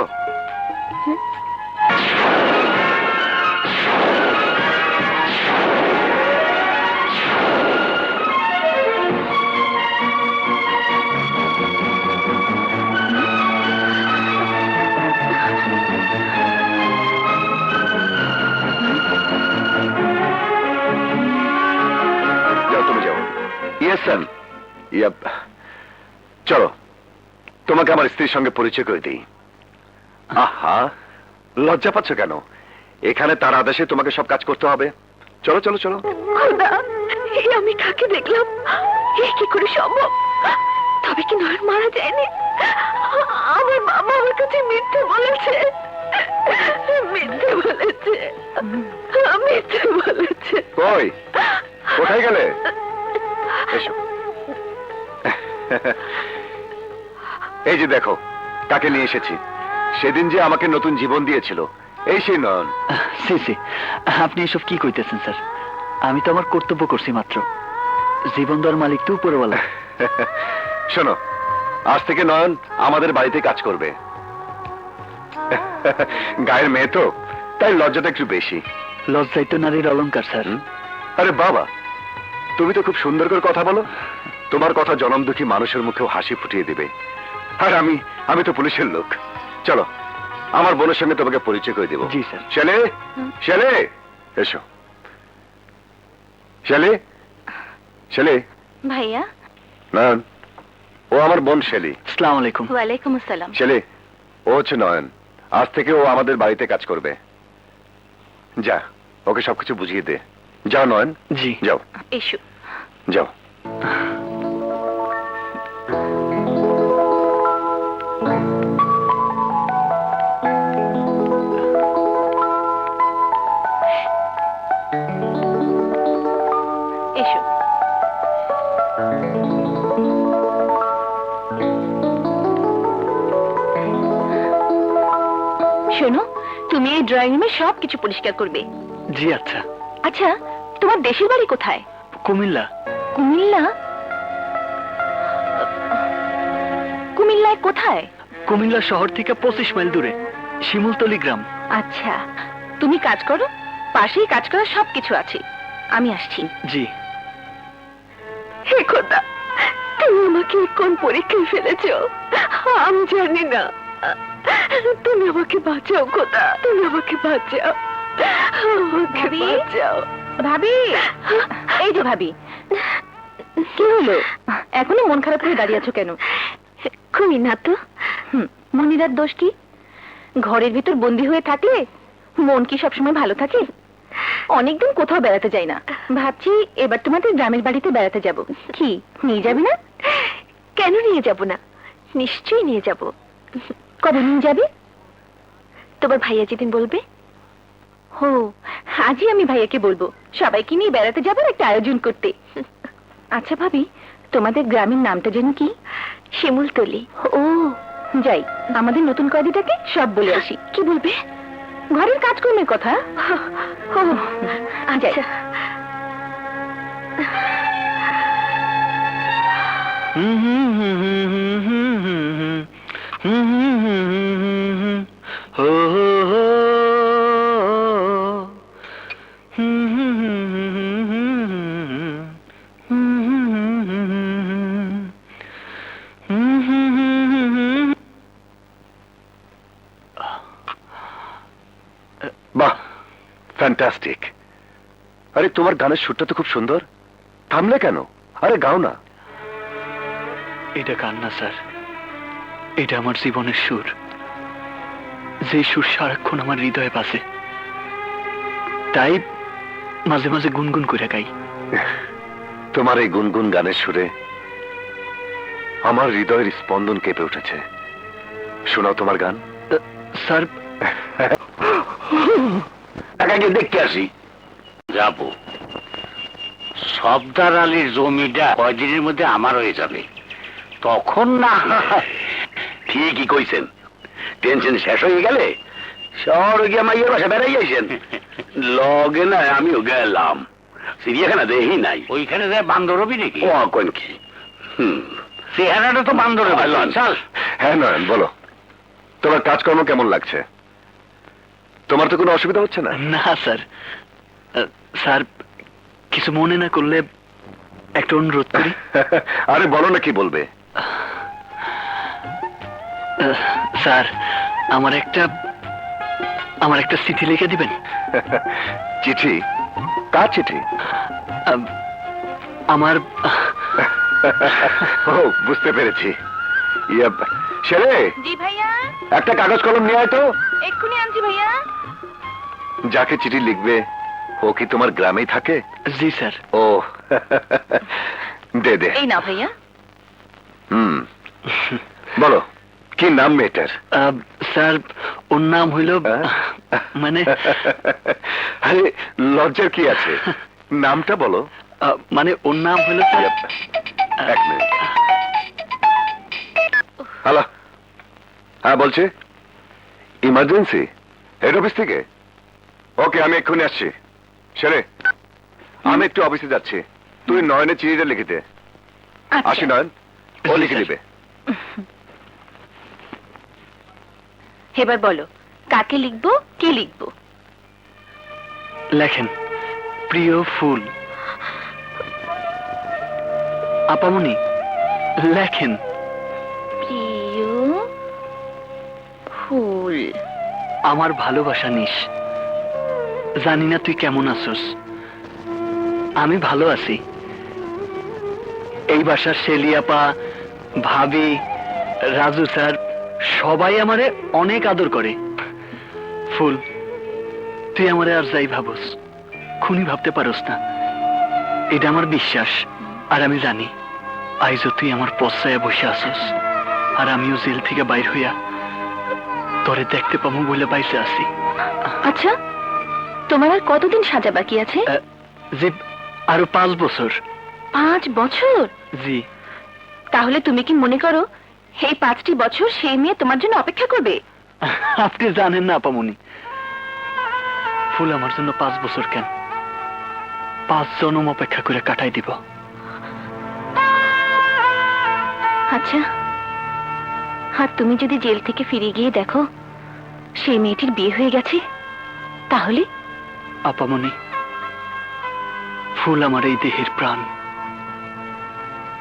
S2: চলো, তোমাকে আমার স্ত্রীর সঙ্গে পরিচয় করে দিই। আহা, লজ্জা পাচ্ছ কেন? এখানে তার আদেশে তোমাকে সব কাজ করতে হবে। চলো চলো চলো।
S4: খোদা, এই আমি কাকে দেখলাম? এই কি করে সম্ভব? তবে কি নয়ন মারা যায়নি? আমার বাবা আমার কাছে মিথ্যে বলেছে।
S2: কই, কোথায় গেলে? এসো। এই যে দেখো কাকে নিয়ে এসেছি। সেদিন যে আমাকে নতুন জীবন দিয়েছিল, এই সেই নয়ন।
S8: সি সি, আপনি এসব কি কইতেছেন স্যার? আমি তো আমার কর্তব্য করছি মাত্র। জীবন দেওয়ার মালিক তো উপরওয়ালা।
S2: শোনো, আজ থেকে নয়ন আমাদের বাড়িতে কাজ করবে। গায়ের মেয়ে তো, তাই লজ্জাটা একটু বেশি।
S8: লজ্জাই তো নারীর অলংকার স্যার।
S2: আরে বাবা, তুমি তো খুব সুন্দর করে কথা বলো। তোমার কথা জনম দুঃখী মানুষের মুখেও হাসি ফুটিয়ে দিবে। আর আমি তো পুলিশের লোক। চলো, আমার বোনের সঙ্গে তোমাকে পরিচয় করে দেব।
S8: জি স্যার।
S2: শেলে, শেলে, এসো। শেলে, শেলে।
S4: ভাইয়া।
S2: নয়ন, ও আমার বোন শেলি।
S8: আসসালামু আলাইকুম।
S4: ওয়ালাইকুম আসসালাম।
S2: শেলি, ও হচ্ছে নয়ন। আজ থেকে ও আমাদের বাড়িতে কাজ করবে। যা, ওকে সবকিছু বুঝিয়ে দে। যাও নয়ন,
S8: জি।
S2: যাও
S4: এসো।
S2: যাও।
S4: এসো। শোনো, তুমি এই ড্রয়িং রুমে সবকিছু পরিষ্কার করবে।
S8: জি আচ্ছা।
S4: আচ্ছা, তোমার দেশের বাড়ি কোথায়?
S8: কুমিল্লা।
S4: কুমিল্লা? কুমিল্লায় কোথায়?
S8: কুমিল্লা শহর থেকে 25 মাইল দূরে শিমুলতলি গ্রাম।
S4: আচ্ছা, তুমি কাজ করো, পাশেই কাজ করার সবকিছু আছে। আমি আসছি।
S8: জি।
S4: হে খোদা, তুমি আমাকে কোন পরীক্ষায় ফেলেছ আমি জানি না। তুমি আমাকে বাঁচাও খোদা, তুমি আমাকে বাঁচাও, আমাকে বাঁচাও। ভাবি, এই যে ভাবি, কি হলো? এখনো মন খারাপ করে দাঁড়িয়ে আছো কেন? খুবই না তো। মনিরার দোষ কি? ঘরের ভিতর বন্দি হয়ে থাকলে মন কি সবসময় ভালো থাকে? অনেকদিন কোথাও বেড়াতে যাই না, ভাবছি এবার তোমাদের গ্রামের বাড়িতে বেড়াতে যাব। কি নিয়ে যাবি না? কেন নিয়ে যাব না, নিশ্চয়ই নিয়ে যাব। কবে নিয়ে যাবে? তোমার ভাইয়া যেদিন বলবে। হো, আজই আমি ভাইয়াকে বলবো সবাইকে নিয়ে বেড়াতে যাবার একটা আয়োজন করতে। আচ্ছা ভাবি, তোমাদের গ্রামের নামটা যেন কি? শিমুলতলি। ও, যাই, আমাদের নতুন কয়েদিটাকে সব বলে আসি। কি বলবে? ঘরের কাজকর্মের কথা। আচ্ছা।
S2: বাহ, ফ্যান্টাস্টিক। আরে তোমার গানের সুরটা তো খুব সুন্দর। থামলে কেন? আরে গাও না।
S8: এটা কান্না স্যার, এটা আমার জীবনের সুর, যে সুর সারাক্ষণ আমার হৃদয়ে বাজে, তাই মাঝে মাঝে গুনগুন করে গাই।
S2: তোমার এই গুনগুন গানের সুরে আমার হৃদয়ের স্পন্দন কেঁপে উঠেছে। শোনাও তোমার গান।
S8: স্যার,
S1: একাকে দেখতে আসি। যাব। সর্দার আলীর জমিটা কয়দিনের মধ্যে আমার হয়ে যাবে, তখন না। ঠিকই কইছেন, টেনশন শেষ হয়ে গেলে শহরে গিয়ে মাইয়ের বাসা বেড়াই যাইছেন। লগে না আমিও গেলাম, চিড়িয়াখানা দেখি নাই। ওইখানে যায় বান্দর হবি নাকি? ও কোন কি, চেহারাটা তো বান্দর।
S2: হ্যাঁ নয়ন, বলো তোমার কাজকর্ম কেমন লাগছে? তোমার তো কোনো অসুবিধা হচ্ছে না?
S8: না স্যার। স্যার, কিছু মনে না করলে একটা অনুরোধ করি।
S2: আরে বলো না, কি বলবে?
S8: স্যার, আমার একটা চিঠি লিখে দিবেন।
S2: চিঠি? কার চিঠি?
S8: আমার।
S2: ও, বুঝতে পেরেছি। ছেলে,
S4: জি ভাইয়া।
S2: একটা কাগজ কলম নিয়ে আয় তো।
S4: এক্ষুনি আনছি ভাইয়া।
S2: যাকে চিঠি লিখবে ও কি তোমার গ্রামেই থাকে?
S8: জি স্যার।
S2: ও, দে দে।
S4: এই না ভাইয়া।
S2: বলো, কি নাম মেয়েটার?
S8: স্যার, ওর নাম হইল, মানে।
S2: আরে লজ্জার কি আছে, নামটা বলো।
S8: মানে ওর নাম হইল স্যার।
S2: এক মিনিট। হ্যালো, হ্যাঁ বলছি, ইমার্জেন্সি হেড অফিস থেকে? ওকে, আমি এক্ষুনি আসছি। সেরে, আমি একটু অফিসে যাচ্ছি, তুই নয়নের চিঠিটা লিখে দে। আসি নয়ন, ও
S4: জি,
S2: লিখে
S4: স্যার।
S2: দিবে।
S4: এবার বলো, কাকে লিখবো, কে লিখবো?
S8: লেখেন, প্রিয় ফুল। আপামনি, লেখেন।
S4: প্রিয় ফুল।
S8: আমার ভালোবাসা নিস। জানি না তুই কেমন আছোস, আমি ভালো আছি। এই বাসার শেলিয়াপা, ভাবি, রাজু স্যার সবাই আমারে অনেক আদর করে। ফুল, তুই আমারে আর যাই ভাবস, খুনি ভাবতে পারস না, এটা আমার বিশ্বাস। আর আমি জানি আইজও তুই আমার পশ্চায় বসে আসস, আর আমিও জেল থেকে বাইর হইয়া তোরে দেখতে পাবো বলে বাইসে আছি।
S4: আচ্ছা, তোমার আর কতদিন সাজা বাকি আছে?
S8: যে আরো 5 বছর।
S4: 5 বছর?
S8: জি।
S4: তাহলে তুমি কি মনে করো এই 5টি বছর সেই মেয়ে তোমার জন্য অপেক্ষা করবে?
S8: আপনি জানেন না আপামনি, ফুল আমার জন্য 5 বছর কেন, 5 জন্ম অপেক্ষা করে কাটাই দিব।
S4: আচ্ছা, আর তুমি যদি জেল থেকে ফিরে গিয়ে দেখো সেই মেয়েটির বিয়ে হয়ে গেছে, তাহলে?
S8: আপামনি, ফুল আমার এই দেহের প্রাণ।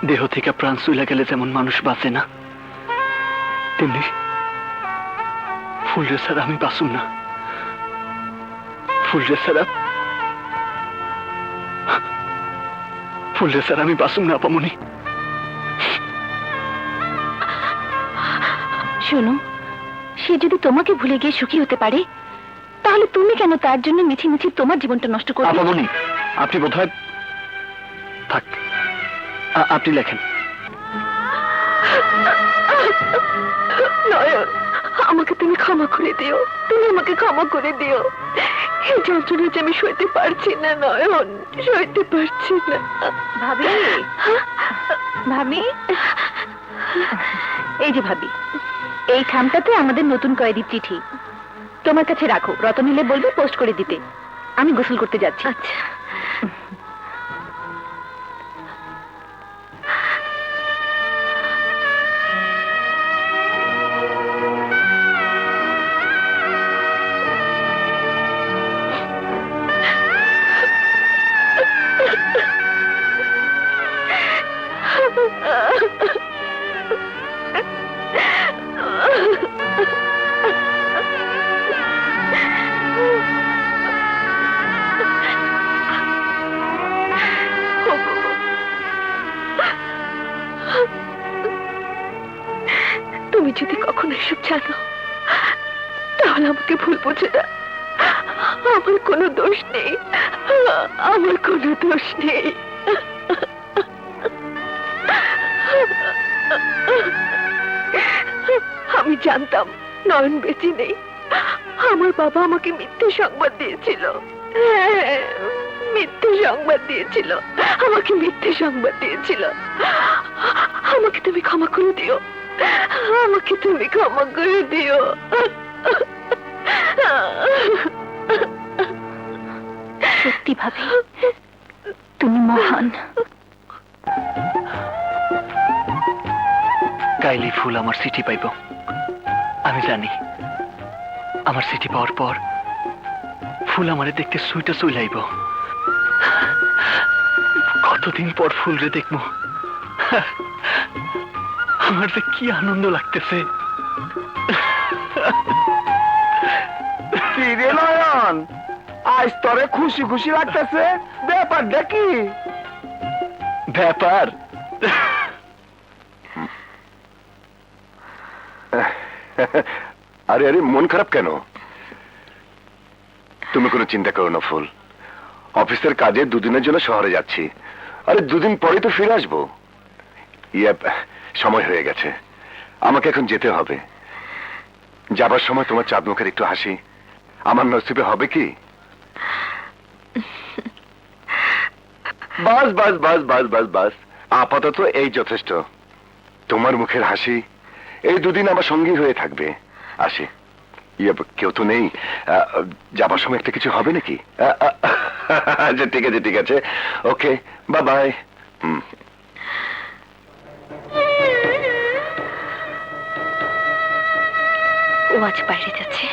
S8: দেহ থেকে প্রাণ চলে গেলে যেমন মানুষ বাঁচে না, তেমনি ফুলরে ছাড়া আমি বাঁচুম না। ফুলরে ছাড়া আমি বাঁচুম না আপামনি।
S4: শোনো, সে যদি তোমাকে ভুলে গিয়ে সুখী হতে পারে, তাহলে তুমি কেন তার জন্য মিছি মিছি তোমার জীবনটা নষ্ট করবে?
S8: আপামনি, আপনি বোধহয় থাক, আপনি লেখেন।
S4: নয়ন, আমাকে তুমি ক্ষমা করে দিও, তুমি আমাকে ক্ষমা করে দিও। এই যন্ত্রণা যে আমি সইতে পারছি না নয়ন, সইতে পারছি না। ভাবি, ভাবি, এই যে ভাবি, এই খামটাতে আমাদের নতুন কয়েদির চিঠি। তোমার কাছে রাখো, রতন এলে বলবে পোস্ট করে দিতে। আমি গোসল করতে যাচ্ছি। আচ্ছা। তুমি যদি কখনো এসব জানো, তাহলে আমাকে ভুল বুঝে না। আমার কোনো দোষ নেই, আমার কোনো দোষ নেই। আমি জানতাম নয়ন বেঁচে নেই। আমার বাবা আমাকে মিথ্যে সংবাদ দিয়েছিল। হ্যাঁ, মিথ্যে সংবাদ দিয়েছিল, আমাকে মিথ্যে সংবাদ দিয়েছিল। আমাকে তুমি ক্ষমা করে দিও, আমাকে তুমি ক্ষমা করে দিও। সত্যি ভাবি, তুমি মহান।
S8: কাইলি ফুল আমার চিঠি পাইব, আমি জানি। আমার চিঠি পাওয়ার পর ফুল আমারে দেখতে সুইটা চইলাইব। কতদিন পর ফুলরে দেখবো, আমার যে কি আনন্দ লাগতেছে।
S2: কিরে নয়ন, আজ তোরে খুশি খুশি লাগতেছে, ব্যাপারটা কি?
S8: ব্যাপার
S2: আরে আরে, মন খারাপ কেন? তুমি কোনো চিন্তা করো না ফুল, অফিসের কাজে 2 দিনের জন্য শহরে যাচ্ছি। আরে 2 দিন পরে তো ফিরে আসবো। সময় হয়ে গেছে, আমাকে এখন যেতে হবে। যাবার সময় তোমার চাঁদ মুখের একটু হাসি আমার নসিবে হবে কি? বাস বাস বাস বাস বাস বাস, আপাতত এই যথেষ্ট। তোমার মুখের হাসি এই দুদিন আমার সঙ্গী হয়ে থাকবে। আসি। কেউ তো নেই, যাবার সময় একটা কিছু হবে নাকি? আচ্ছা ঠিক আছে ঠিক আছে, ওকে বাই বাই।
S4: ও আজ বাইরে যাচ্ছে।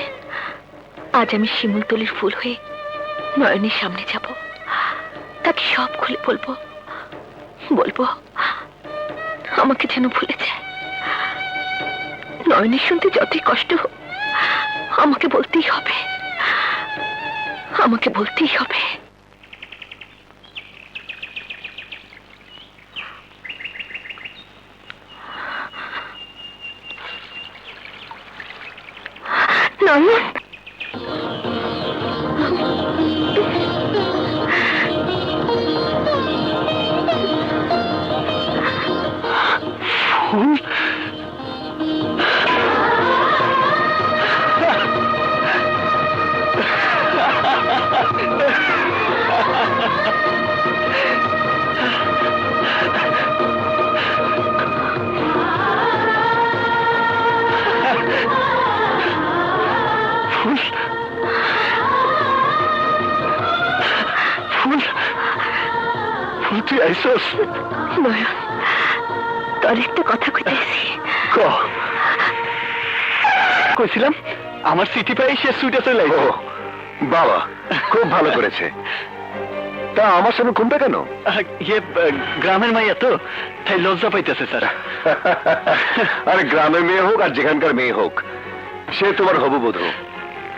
S4: আজ আমি শিমুলতলির ফুল হয়ে নয়নের সামনে যাব, তাকে সব খুলে বলবো, বলবো আমাকে যেন ভুলে যায়। নয়নের শুনতে যতই কষ্ট হোক, আমাকে বলতেই হবে, আমাকে বলতেই হবে। নয়ন,
S2: তুই আইসস?
S4: নয়ন, তোর একটা কথা কইতেছি।
S2: কইছিলাম আমার চিঠি পাই সে সুইটে চলে আইছে। বাবা খুব ভালো করেছে। তা আমার সামনে ঘুমবে কেন?
S8: গ্রামের মাইয়া তো, তাই লজ্জা পাইতেছে স্যার।
S2: আরে গ্রামের মেয়ে হোক আর যেখানকার মেয়ে হোক, সে তোমার হবুবধূ,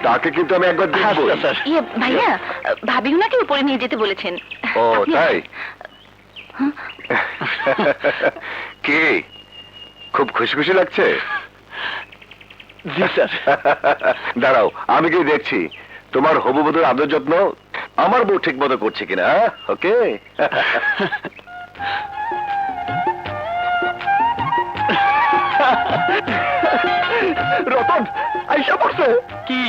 S2: তাকে কিন্তু আমি একবার দেখবো।
S8: স্যার,
S4: ভাইয়া, ভাবি ওনাকে উপরে নিয়ে যেতে বলেছেন।
S2: ও তাই? কে খুব খুশি খুশি লাগছে?
S8: জি স্যার।
S2: দাঁড়াও, আমি কি দেখছি তোমার হবুবধূর আদর যত্ন আমার বউ ঠিক মতো করছে কিনা। ওকে। রতন আইসা পড়ছে।
S5: কি?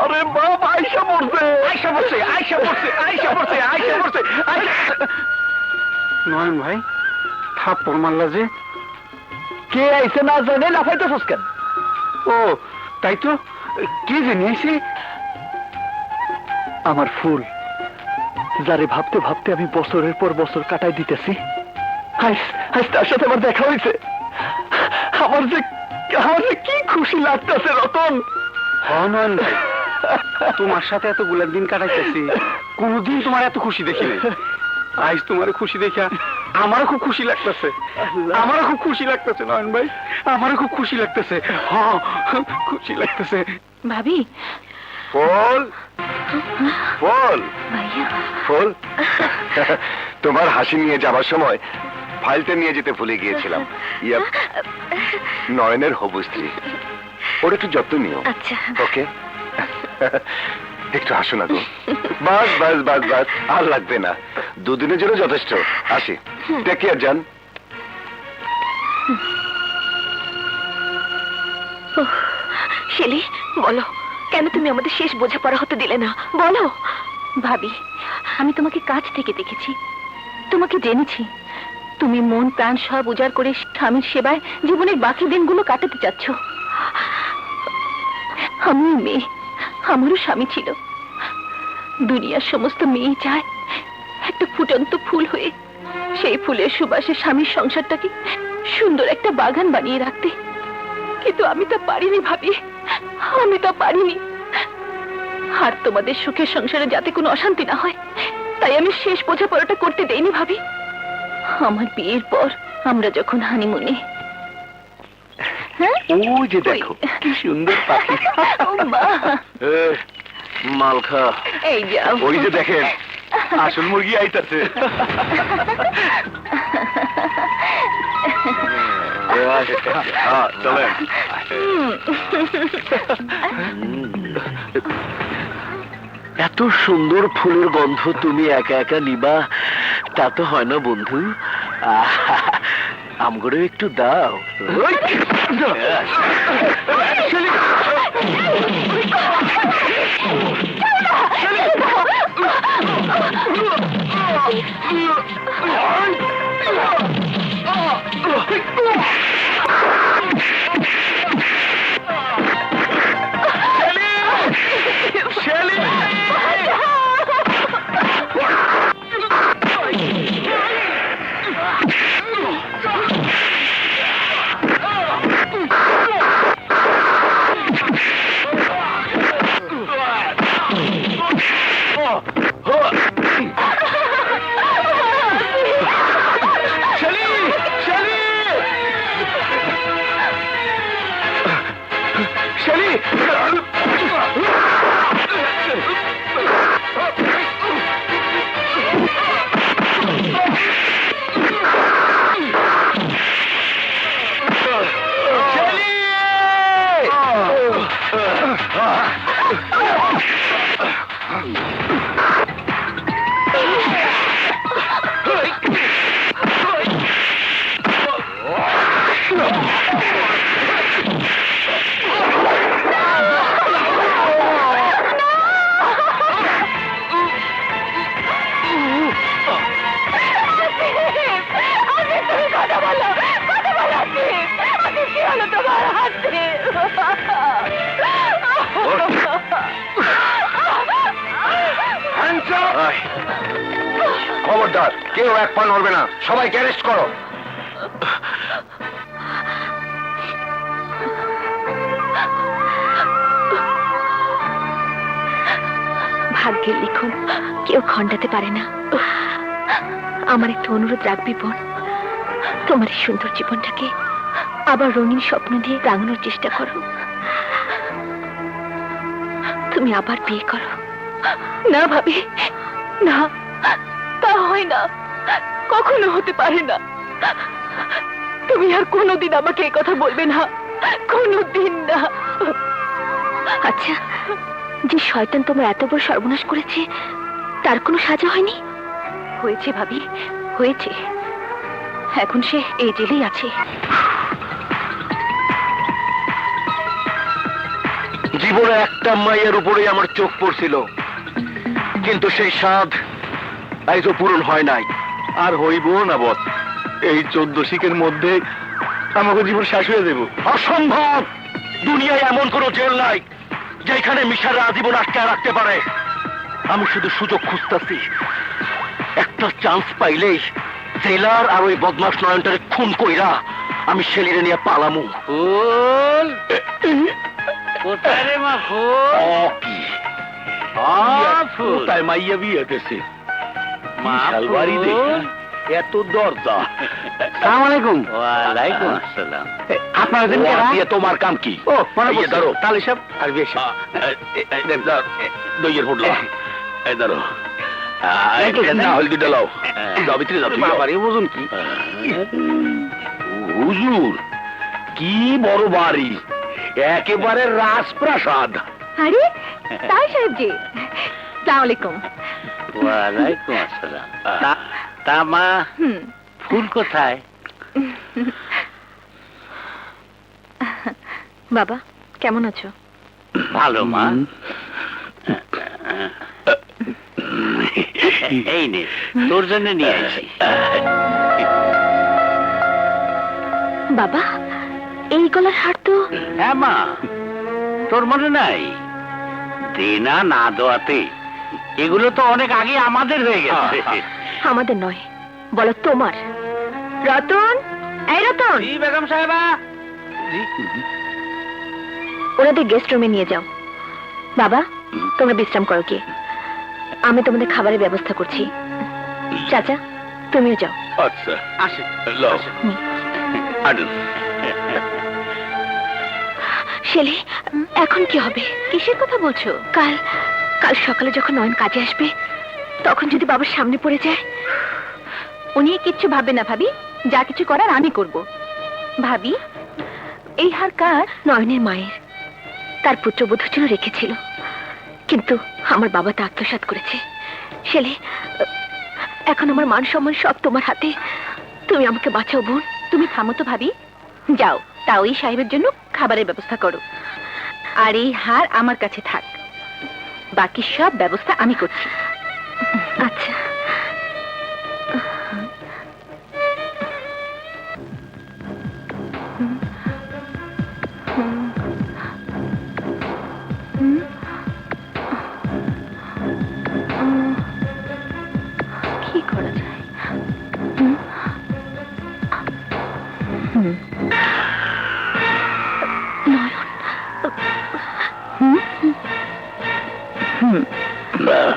S2: আরে বাপ, আইসা পড়ছে।
S5: আয়শা পড়ছে, আয়শা পড়ছে, আয়শা পড়ছে, আয়শা পড়ছে।
S1: নয়ন ভাই, থাপ্পড় মারলা যে?
S8: কে আইছে না জানে লাফাইতেছস কেন?
S1: ও তাই তো, কে জানিয়েছে?
S8: আমার ফুল, যারে ভাবতে ভাবতে আমি বছরের পর বছর কাটাই দিতেছি, আজ আজ তার সাথে আমার দেখা হয়েছে। আমার যে কি খুশি লাগতেছে রতন।
S1: নয়ন ভাই, তোমার সাথে এতগুলা দিন কাটাইতেছি, কোনদিন তোমার এত খুশি দেখি নাই। আজ তোমার খুশি দেখা আমারও খুব খুশি লাগতেছে, আমারও খুব খুশি লাগতেছে নয়ন ভাই, আমারও খুব খুশি লাগতেছে। হ্যাঁ, খুশি লাগতেছে।
S4: ভাবি,
S2: ফুল ফুল
S4: ভাইয়া,
S2: ফুল, তোমার হাসি নিয়ে যাবার সময় ফাইলটা নিয়ে যেতে ভুলে গিয়েছিলাম। নয়নের হবু স্ত্রী, ওর একটু যত্ন নিও।
S4: আচ্ছা।
S2: ওকে, একটু হাসো না গো। বাস বাস বাস বাস, আর লাগবে না, দুদিনের জন্য যথেষ্ট। আসি, টেক কেয়ার যান।
S4: শেলি, বলো কেন তুমি আমাদের শেষ বোঝাপড়া হতে দিলে না? বলো। ভাবি, আমি তোমাকে কাছ থেকে দেখেছি, তোমাকে জেনেছি। তুমি মন প্রাণ সব উজাড় করে স্বামীর সেবায় জীবনের বাকি দিনগুলো কাটাতে চাচ্ছ। আমি মেয়ে, আমারও স্বামী ছিল। দুনিয়ার সমস্ত মেয়ে চায় একটা ফুটন্ত ফুল হয়ে সেই ফুলের সুবাসে স্বামীর সংসারটাকে সুন্দর একটা বাগান বানিয়ে রাখতে, কিন্তু আমি তা পারিনি ভাবি, আমি তা পারিনি। আর তোমাদের সুখের সংসারে যাতে কোনো অশান্তি না হয়, তাই আমি শেষ বোঝাপড়াটা করতে দেইনি ভাবি। আমার বিয়ের পর আমরা যখন হানিমুনে,
S2: ওই যে দেখো কি সুন্দর পাখি। মালখা,
S4: এই যাও।
S2: ওই যে দেখেন আসল মুরগি আইতাছে। চলেন।
S1: এত সুন্দর ফুলের গন্ধ তুমি একা একা নিবা, তা তো হয় না বন্ধু। আমগরেও একটু দাও।
S7: খবরদার, কেউ এক পা নড়বে না, সবাইকে অ্যারেস্ট করো।
S4: ভাগ্যের লিখন কেউ খণ্ডাতে পারে না। আমার একটা অনুরোধ রাখবি বোন, তোমার এই সুন্দর জীবনটাকে আবার রঙিন স্বপ্ন দিয়ে রাঙানোর চেষ্টা করো। তুমি আবার বিয়ে করো। না ভাবি, না, তা হয় না, কখনো হতে পারে না। তুমি আর কোনোদিন আমাকে এই কথা বলবে না, কোনোদিন না। আচ্ছা, যে শয়তান তোমার এত বড় সর্বনাশ করেছে তার কোনো সাজা হয়নি? হয়েছে ভাবি, হয়েছে। এখন সে এই জেলেই আছে।
S7: জীবনে একটা মাইয়ের উপরেই আমার চোখ পড়ছিল, কিন্তু সেই স্বাদ আজও পূরণ হয় নাই, আর হইব না বস। এই 14 শিখের মধ্যে আমাকে জীবন শেষ হয়ে দেব। অসম্ভব! দুনিয়ায় এমন কোন জেল নাই যেখানে মিশারা আজীবন আটকায় রাখতে পারে। আমি শুধু সুযোগ খুঁজতেছি, একটা চান্স পাইলেই জেলার আর ওই বদমাস নয়নটারে খুন কইরা আমি শেলিরে নিয়ে পালামু।
S1: ফুল কোথায় রে মা? ফুল ফুল
S7: তাই মাইয়া বিয়ে পেছে
S1: মা,
S7: শালবাড়ি
S1: ফুল।
S7: দেখে এত দরজা।
S1: সালাম আলাইকুম। ওয়ালাইকুম আসসালাম। আপনারা দিন
S7: দিয়ে তোমার কাম কি?
S1: ও মনে
S7: ইয়ে ধরো।
S1: পড়ছে তালি সাহেব আর বিয়ে সাহেব।
S7: দইয়ের হোটলা এই ধরো।
S1: না
S7: হল দুটা লাও, যাও ভিতরে যাও।
S1: বাবারে বুঝুন কি
S7: হুজুর, কি বড় বাড়ি, একেবারে রাজপ্রাসাদ।
S4: আরে তাই সাহেব জি, সালাম আলাইকুম।
S1: ওয়ালাইকুম আসসালাম। তা মা, ফুল কোথায়?
S4: বাবা কেমন আছো?
S1: ভালো মা। এই নে, তোর জন্য নিয়ে আসি।
S4: বাবা এই গলার হার তো।
S1: হ্যাঁ মা, তোর মনে নাই? দেনা না দেওয়াতে এগুলো তো অনেক আগে আমাদের হয়ে গেছে।
S4: আমাদের নয়, বলো তোমার। রতন, এই রতন,
S1: জি বেগম সাহেবা।
S4: ওনাদের গেস্ট রুমে নিয়ে যাও। বাবা তোমরা বিশ্রাম করো, কি আমি তোমাদের খাবারের ব্যবস্থা করছি। চাচা তুমিও যাও।
S7: আচ্ছা,
S1: আসে
S7: লাও।
S4: হুম।
S7: আনুন।
S4: শেলি, এখন কি হবে? কিসের কথা বলছো? কাল কাল সকালে যখন নয়ন কাজে আসবে তখন যদি বাবার সামনে পড়ে যায়। উনি কিচ্ছু ভাববে না ভাবি, যা কিছু করার আমি করব। ভাবি এই হার কার? নয়নের মায়ের। তার পুত্রবধূ ছিল, রেখেছিল, কিন্তু আমার বাবা তা আত্মসাৎ করেছে। শেলি, এখন আমার মান সম্মান সব তোমার হাতে। তুমি আমাকে বাঁচাও বোন। তুমি থামো তো ভাবি, যাও তা ওই সাহেবের জন্য খাবারের ব্যবস্থা করো, আর এই হার আমার কাছে থাক, বাকি সব ব্যবস্থা আমি করছি। আচ্ছা। কি করা যায়?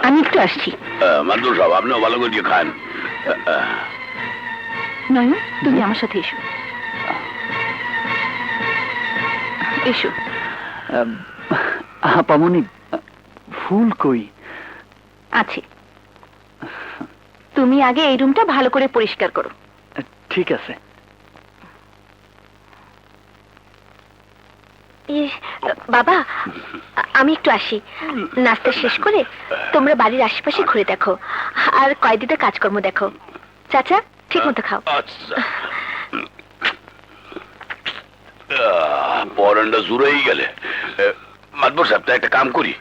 S4: আমি একটু আসছি।
S7: মাদুর সাহেব, আপনিও ভালো করে খান।
S4: নয়ন তুমি আমার সাথে এসো। এসো।
S8: আপামনি, ফুল কই?
S4: আছে, তুমি আগে এই রুমটা ভালো করে পরিষ্কার করো।
S8: ঠিক আছে।
S4: বাবা আমি একটু আসি, নাস্তা শেষ করে তোমরা বাড়ির আশেপাশে ঘুরে দেখো, আর কয়েকদিনের কাজকর্ম দেখো। চাচা ঠিক মতো খাও।
S7: আচ্ছা, পরানটা জুড়েই গেলে। মাদবর সাহেব, তা একটা কাম করি,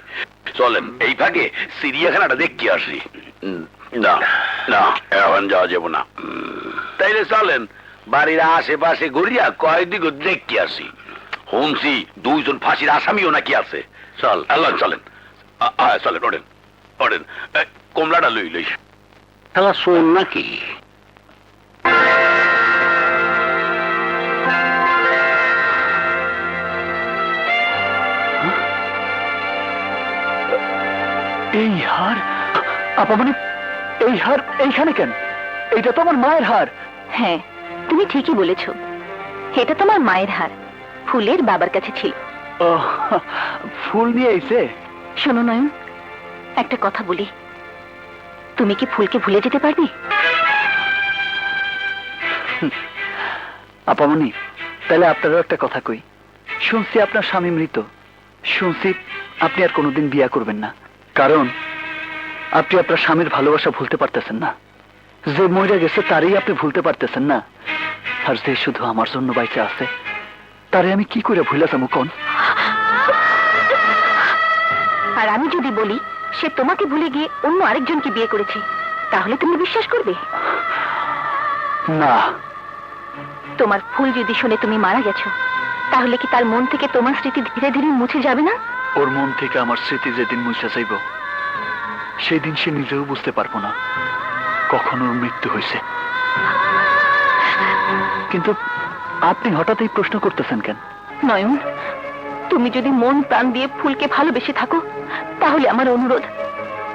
S7: চলেন এই ফাঁকে চিড়িয়াখানাটা দেখি আসি। না না, এখন যাওয়া যাব না। তাইলে চলেন বাড়ির আশেপাশে ঘুরিয়া কয়েকদিন দেখি আসি। শুনছি 2 জন ফাঁসির আসামিও নাকি আছে। চল আল্লাহ, চলেন চলেন, ওঠেন।
S2: পড়েন কমলাটা লই লই
S1: খেলা শোন নাকি?
S8: এই হার আপামনি, এই হার এইখানে কেন? এইটা তো আমার মায়ের হার।
S4: হ্যাঁ, তুমি ঠিকই বলেছ, এটা তোমার মায়ের হার, ফুলের বাবার কাছে ছিল।
S8: ও, ফুল নিয়ে এসে।
S4: শোনো নয়ন, একটা কথা বলি, তুমি কি ফুলকে ভুলে যেতে পারবে?
S8: আপামনি, তাহলে আপনারও একটা কথা কই। শুনছি আপনার স্বামী মৃত, শুনছি আপনি আর কোনোদিন বিয়া করবেন না, কারণ আপনি আপনার স্বামীর ভালোবাসা ভুলতে পারতেছেন না। যে মরে গেছে তারই আপনি ভুলতে পারতেছেন না, আর যে শুধু আমার জন্য বাইচে আছে তারে আমি কি করে ভুলে যাবো কোন?
S4: আর আমি যদি বলি সে তোমাকে ভুলে গিয়ে অন্য আরেকজনকে বিয়ে করেছে, তাহলে তুমি বিশ্বাস করবে?
S8: না।
S4: তোমার ফুল যদি শুনে তুমি মারা গেছো, তাহলে কি তার মন থেকে তোমার স্মৃতি ধীরে ধীরে মুছে যাবে না?
S8: ওর মন থেকে আমার স্মৃতি যেদিন মুছে যাইব, সেই দিন সে নিজেও বুঝতে পারবো না কখন ওর মৃত্যু হয়েছে। কিন্তু আপনি হঠাৎ এই প্রশ্ন করতেছেন কেন?
S4: নয়ন, তুমি যদি মন প্রাণ দিয়ে ফুলকে ভালোবেসে থাকো, তাহলে আমার অনুরোধ,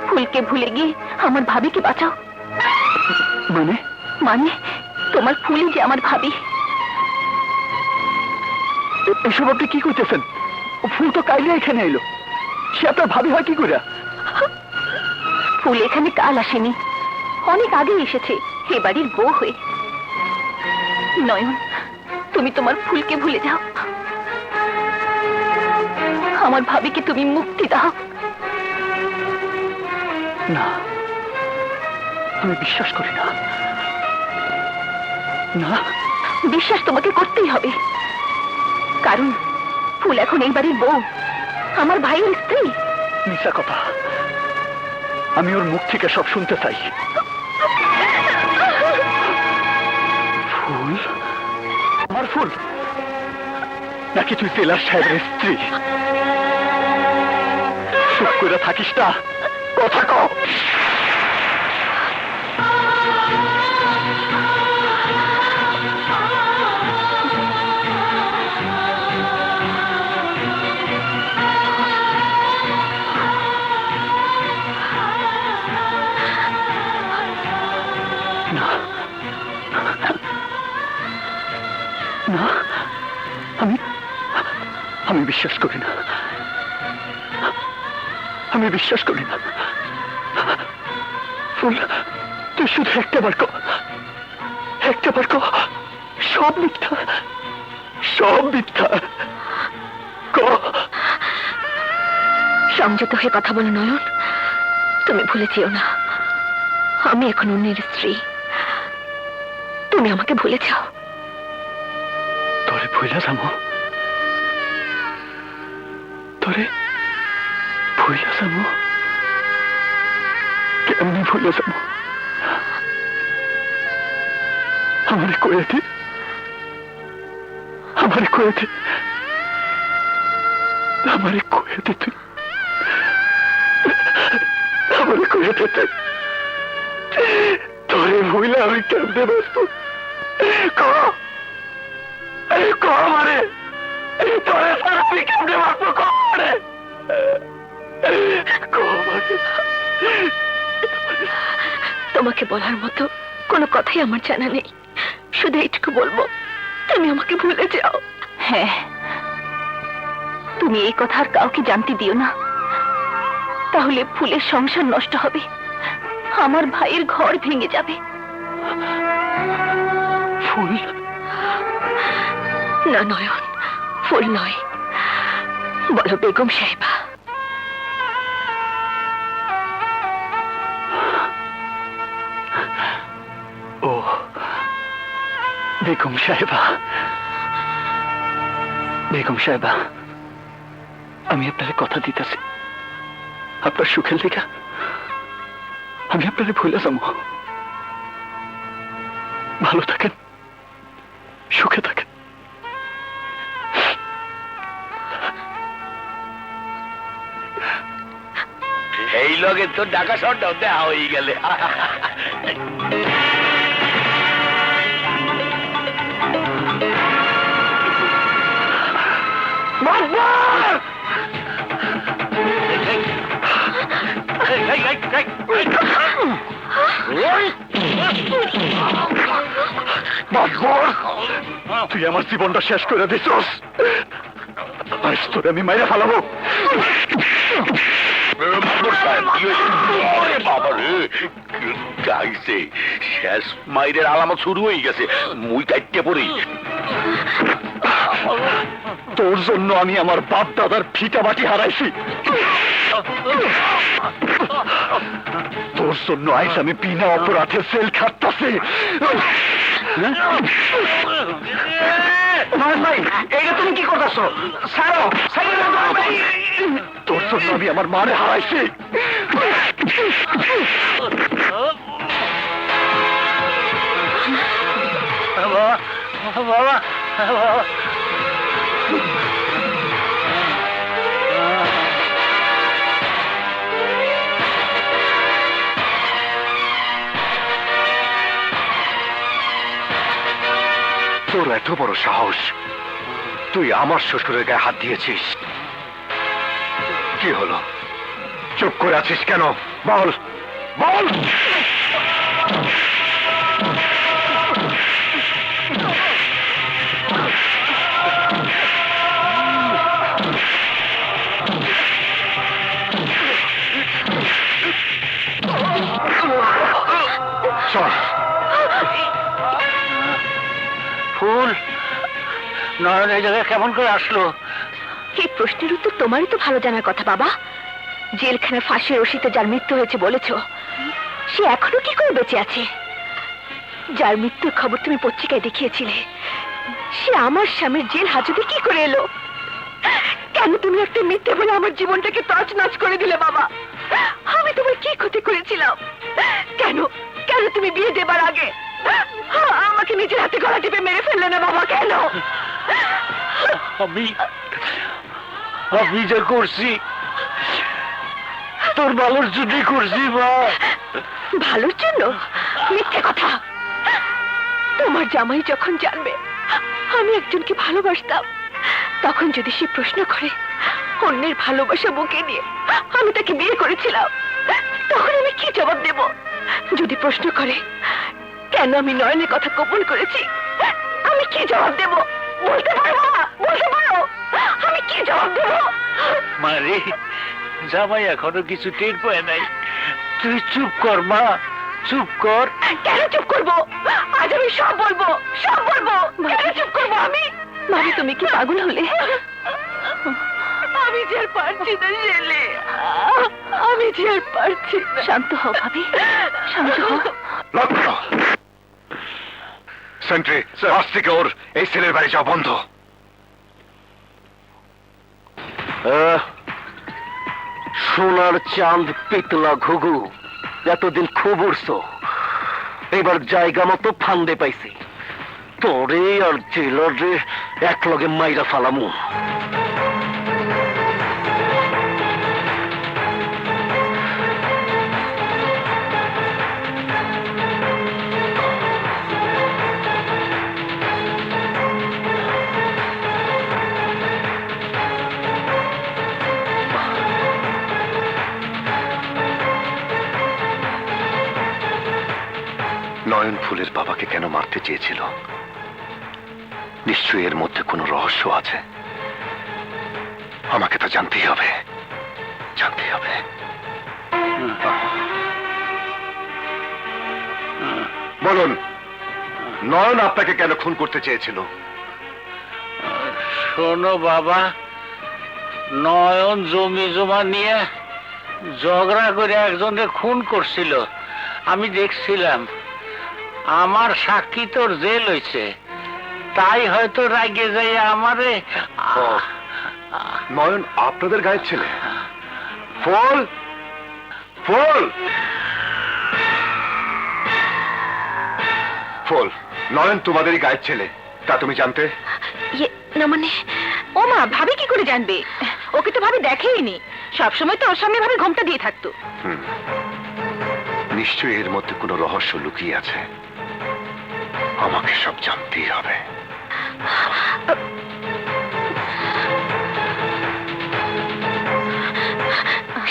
S4: ফুলকে ভুলে গিয়ে আমার ভাবিকে বাঁচাও।
S8: মানে?
S4: মানে তোমার ফুলই যে আমার ভাবি।
S8: এসব আপনি কি করতেছেন? ফুল তো কাইলে এখানে এলো, সে আপনার ভাবি হয় কি করে?
S4: ফুল এখানে কাল আসেনি, অনেক আগে এসেছে এ বাড়ির বউ হয়ে। নয়ন, তুমি তোমার ফুলকে ভুলে যাও, আমার ভাবিকে তুমি মুক্তি দাও।
S8: না, আমি বিশ্বাস করি না। না,
S4: বিশ্বাস তোমাকে করতেই হবে, কারণ ফুল এখন এই বাড়ির বউ, আমার ভাইয়ের স্ত্রী।
S8: মিশা কথা, আমি ওর মুখ থেকে সব শুনতে চাই। ফুল? আমার ফুল নাকি তুই জেলার সাহেবের স্ত্রী? চুপ করে থাকিস না, কথা কও। না, না, আমি বিশ্বাস করি না, আমি বিশ্বাস করি না। ফুল, তুই শুধু একটাবার কো, একটাবার কো, সব মিথ্যা, সব মিথ্যা।
S4: সংযত হয়ে কথা বলো নয়ন, তুমি ভুলে যেও না আমি এখন অন্যের স্ত্রী, তুমি আমাকে ভুলে যাও।
S8: তোরে ভুলে যাবো? তোরে ভুলে যাবো? কেমনি ভুলে যাবো? আমারে কয়ে দে, আমারে কয়ে দে, আমারে কয়ে দে, তুই আমারে কয়ে দে, তুই তোরে ভুলে আমি কেমনে বাঁচবো? আমারে তোরে ছাড়া আমি কেমনে বাঁচবো?
S4: তোমাকে বলার মতো কোনো কথাই আমার জানা নেই, শুধু এইটুকু বলবো, তুমি আমাকে ভুলে যাও। হ্যাঁ, তুমি এই কথা আর কাউকে জানতে দিও না, তাহলে ফুলের সংসার নষ্ট হবে, আমার ভাইয়ের ঘর ভেঙে যাবে।
S8: ফুল?
S4: না নয়ন, ফুল নয়, বলো বেগম সাহেবা।
S8: ও বেগম সাহেবা, বেগম সাহেবা, আমি আপনার কথা দিতেছি, আপনার সুখের লেখা আমি আপনারে ভুলে যাবো। ভালো থাকেন, সুখে থাকেন।
S2: এই লগে তো ঢাকা শহরটাও দেওয়া হয়ে গেলে।
S8: তুই আমার জীবনটা শেষ করে দিছস, আজ তোরে আমি মাইরা ফেলাবো।
S2: শেষ মাইরের আলামত শুরু হয়ে গেছে, মুই কাটতে পড়ি।
S8: তোর জন্য আমি আমার বাপ দাদার ফিটা বাটি হারাইছি, তোর জন্য আইস আমি বিনা অপরাধে সেল খাটতাছি।
S2: তুমি কি করতেছ?
S8: তোর জন্য আমি আমার মারে হারাইছি।
S1: বাবা বাবা বাবা
S8: তোর এত বড় সাহস, তুই আমার শ্বশুরের গায়ে হাত দিয়েছিস। কি হলো, চুপ করে আছিস কেন? বল বল। চল।
S1: ফুল, নয়ন এই জায়গায় কেমন করে আসলো?
S4: এই প্রশ্নের উত্তর তোমারই তো ভালো জানার কথা বাবা। জেলখানে ফাঁসির রশিতে যার মৃত্যু হয়েছে বলেছ, সে এখনো কি করে বেঁচে আছে? যার মৃত্যুর খবর তুমি পত্রিকায় দেখিয়েছিলে, সে আমার স্বামীর জেল হাজতে কি করে এলো? কেন তুমি একটা মিথ্যে বলে আমার জীবনটাকে তছনছ করে দিলে বাবা? আমি তোমার কি ক্ষতি করেছিলাম? কেন কেন তুমি বিয়ে দেবার আগে আমাকে নিজের হাতে গলা টিপে মেরে ফেললে না বাবা? কেন?
S1: আমি যা করছি তোর ভালোর জন্যই করছি মা।
S4: ভালোর জন্য? মিথ্যে কথা। তোমার জামাই যখন জানবে আমি একজনকে ভালোবাসতাম, তখন যদি সে প্রশ্ন করে অন্যের ভালোবাসা বুকে নিয়ে আমি তাকে বিয়ে করেছিলাম, তখন আমি কি জবাব দেব? যদি প্রশ্ন করে কেন আমি নয়নের কথা গোপন করেছি, আমি কি জবাব দেব? বলতে পারো বাবা, বলতে পারো? আমি কি জবাব দেব?
S1: মারে, জামাই এখনো কিছু টের পায় নাই। তুই চুপ কর মা, চুপ কর।
S4: কেন চুপ করবো? আজ আমি সব বলবো, সব বলবো। কেন চুপ করবো আমি? মানে তুমি কি পাগল হলে? আমি যে আর পারছি না ছেলে, আমি যে আর পারছি না। শান্ত হও ভাবি, শান্ত হও।
S8: সেন্ট্রি, আজ থেকে ওর এই ছেলের বাড়ি যাওয়া বন্ধ।
S1: সোনার চাঁদ পিতলা ঘুঘু, এতদিন খুব উড়ছো, এবার জায়গা মতো ফান্দে পাইছি। তোরে আর জেলারে এক লগে মাইরা ফালামু।
S8: নয়ন ফুলের বাবাকে কেন মারতে চেয়েছিল? নিশ্চয়ই এর মধ্যে কোনো রহস্য আছে। আমাকে তো জানতেই হবে, জানতেই হবে। বলুন, নয়ন আপনাকে কেন খুন করতে চেয়েছিল?
S1: শোনো বাবা, নয়ন জমি জমা নিয়ে ঝগড়া করে একজনকে খুন করছিল, আমি দেখছিলাম। আমার সাক্ষী তোর জেল হয়েছে, তাই হয়তো রাগে যাই আমারে।
S8: নয়ন আপনাদের গায়ের ছেলে? ফুল, ফুল, ফুল, নয়ন তোমাদেরই গায়ের ছেলে, তা তুমি জানতে?
S4: না মানে, ও মা, ভাবি কি করে জানবে? ওকে তো ভাবি দেখেইনি।
S3: সবসময় তো ওর সামনে ভাবে ঘোমটা দিয়ে থাকতো।
S2: নিশ্চয়ই এর মধ্যে কোনো রহস্য লুকিয়ে আছে, আমাকে সব জানতেই হবে।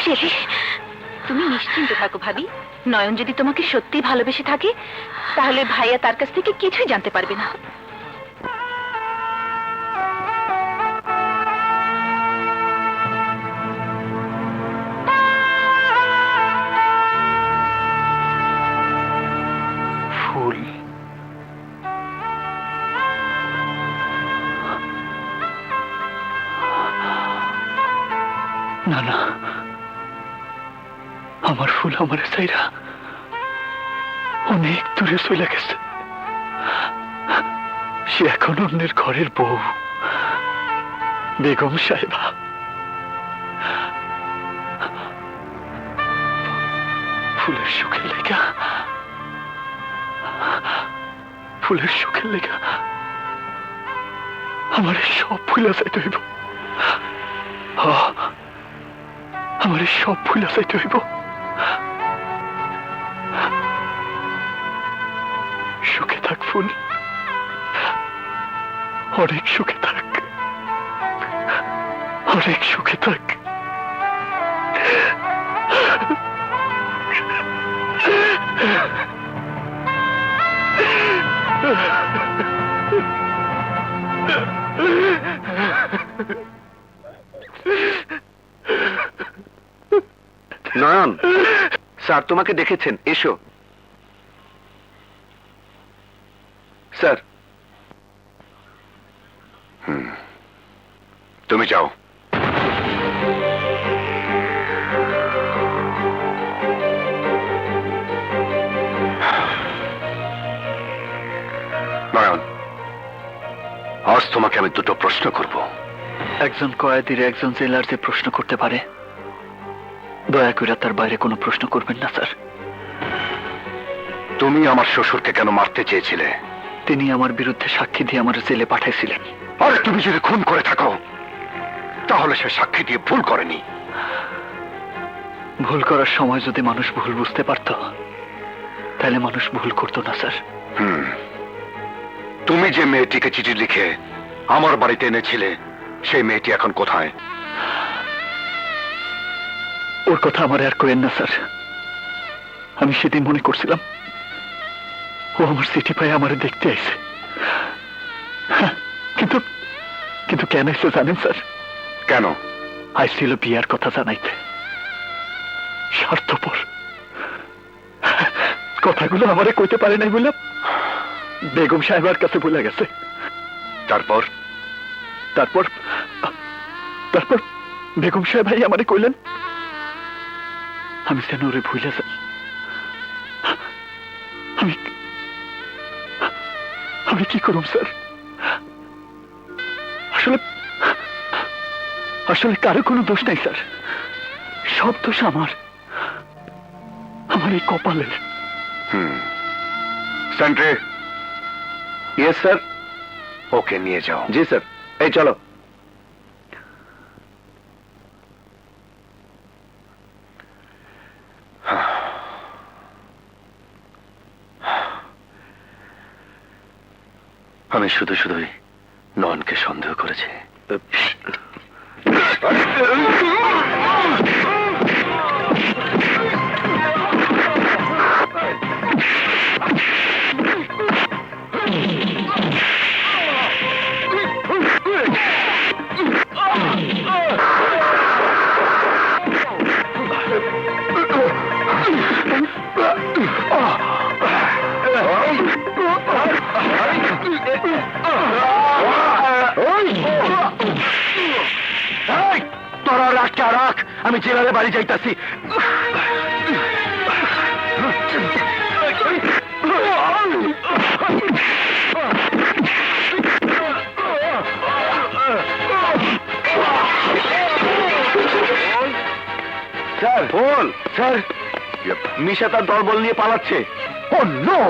S3: শেলি, তুমি নিশ্চিন্ত থাকো ভাবি, নয়ন যদি তোমাকে সত্যি ভালোবেসে থাকে তাহলে ভাইয়া তার কাছ থেকে কিছুই জানতে পারবে না।
S8: ফুল না না, আমার ফুল আমার সাইরা অনেক দূরে চলে গেছে। সে এখন অন্যের ঘরের বউ, বেগম সাহেবা। ফুলের সুখের লেগা, ফুলের সুখের লেগা আমার সব ফুল যাইতে হইব। আমার সব ফুল যাইতে হইব। সুখে থাক ফুল, অনেক সুখে থাক, অনেক সুখে থাক।
S2: নয়ন, স্যার তোমাকে দেখেছেন, এসো। স্যার। তুমি যাও। নয়ন, আজ তোমাকে আমি দুটো প্রশ্ন করব।
S8: একজন কয়েদির একজন জেলার যে প্রশ্ন করতে পারে, দয়া করে তার বাইরে কোনো প্রশ্ন করবেন না স্যার।
S2: তুমি আমার শ্বশুরকে কেন মারতে চেয়েছিলে?
S8: তিনি আমার বিরুদ্ধে সাক্ষী দিয়ে আমার জেলে পাঠাইছিলেন।
S2: আরে তুমি যদি খুন করে থাকো তাহলে সে সাক্ষী দিয়ে ভুল করেনি।
S8: ভুল করার সময় যদি মানুষ ভুল বুঝতে পারত তাহলে মানুষ ভুল করতো না স্যার।
S2: তুমি যে মেয়েটিকে চিঠি লিখে আমার বাড়িতে এনেছিলে সেই মেয়েটি এখন কোথায়?
S8: ওর কথা আমার আর কইেন না স্যার। আমি সেদিন মনে করছিলাম ও আমার চিঠি পায় আমারে দেখতে আইছে, কিন্তু কিন্তু কেন আইছে জানেন স্যার?
S2: কেন?
S8: আইছিল বিয়ার কথা জানাইতে। স্বার্থপর, কথাগুলো আমারে কইতে পারে নাই বলে বেগম সাহেবার কাছে বলে গেছে।
S2: তারপর?
S8: তারপর তারপর বেগম সাহেব ভাই আমারে কইলেন আমি যেন ওরে ভুলে যাই। আমি আমি কি করুম স্যার? আসলে আসলে কারো কোনো দোষ নাই স্যার, সব দোষ আমার, আমার এই কপালের।
S2: সেন্ট্রি। Yes sir. ওকে নিয়ে যাও। জি স্যার। এই চলো। আমি শুধু শুধুই নয়নকে সন্দেহ করেছি। তোরা রাখ, রাখ, আমি জেলারে বাড়ি যাইতাছি। স্যার, বল। স্যার, মিশা তার দলবল নিয়ে পালাচ্ছে। ও নো!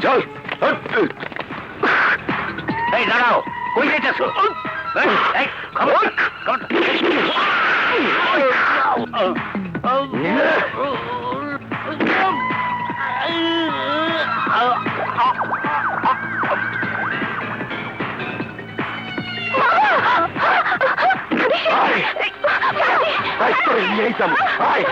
S2: চল
S1: এই দাঁড়াও, কই যেতেছো? এই, খবর, খবর।
S2: নিয়ে যাবো আয়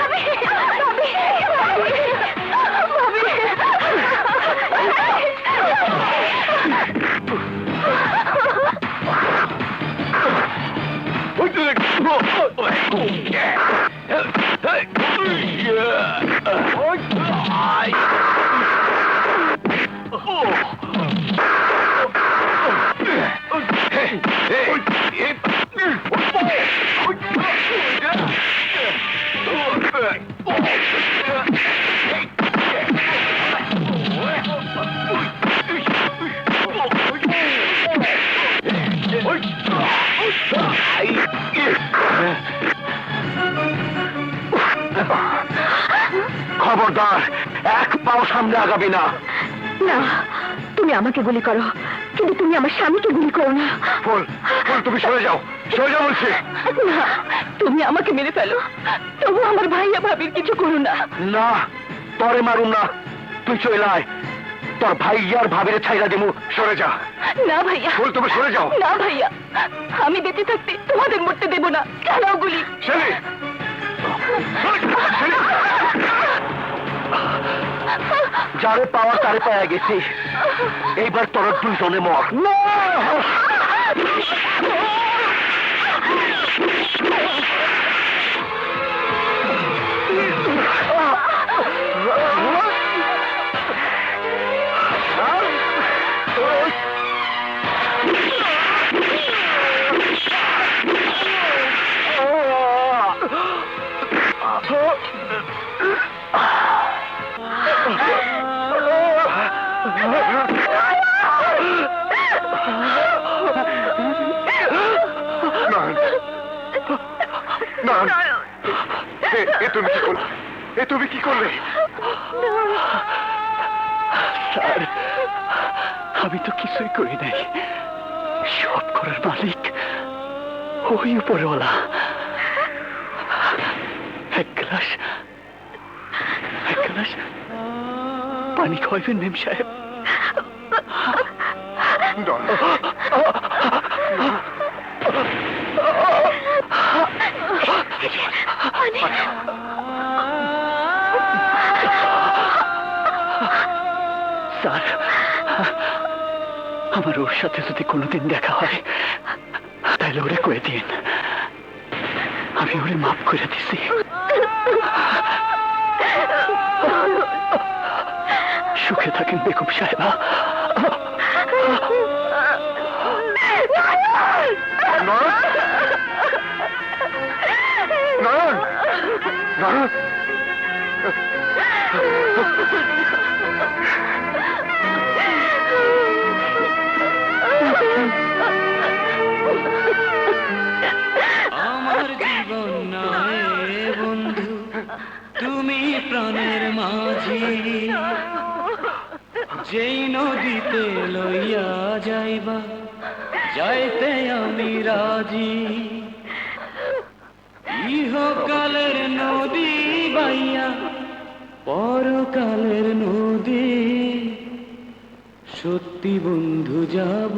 S2: খবরদার, এক পাও সামনে আগাবি না।
S4: না, তুমি আমাকে গুলি করো, কিন্তু তুমি আমার স্বামীকে গুলি করো না।
S2: ফুল, ফুল, তুমি সরে যাও, সরে যাও বলছি।
S4: না, তুমি আমাকে মেরে ফেলো, তবু আমার ভাইয়া ভাবির কিছু করো না।
S2: না, তরে মারুম না, তুই চলে আয়। তোর ভাইয়ার ভাবিরে ছাইরা দিমু, সরে যা।
S4: না ভাইয়া,
S2: ফুল, তুমি সরে যাও।
S4: না ভাইয়া, আমি বেঁচে থাকতে তোমাদের মরতে দেব না। চালাও গুলি।
S2: শেলি, যারে পাওয়া তারে পাওয়া গেছি, এইবার তোর দুইজনে মর। তুমি কি করলে?
S8: স্যার, আমি তো কিছুই করি নাই। সব করার মালিক ওই উপরওয়ালা। এক গ্লাস পানি খাওয়াইবেন মেম সাহেব? স্যার, আমার ওর সাথে যদি কোনোদিন দেখা হয়, তাহলে ওরে কয়ে দিন আমি ওরে মাফ করে দিছি। সুখে থাকেন বেগম সাহেবা।
S9: আমার জীবন নয় বন্ধু, তুমি প্রাণের মাঝি, যেই নদীতে লইয়া যাইবা যাইতে আমি রাজি। ইহকালের নদী বাইয়া পরকালের নদী, সত্যি বন্ধু যাব।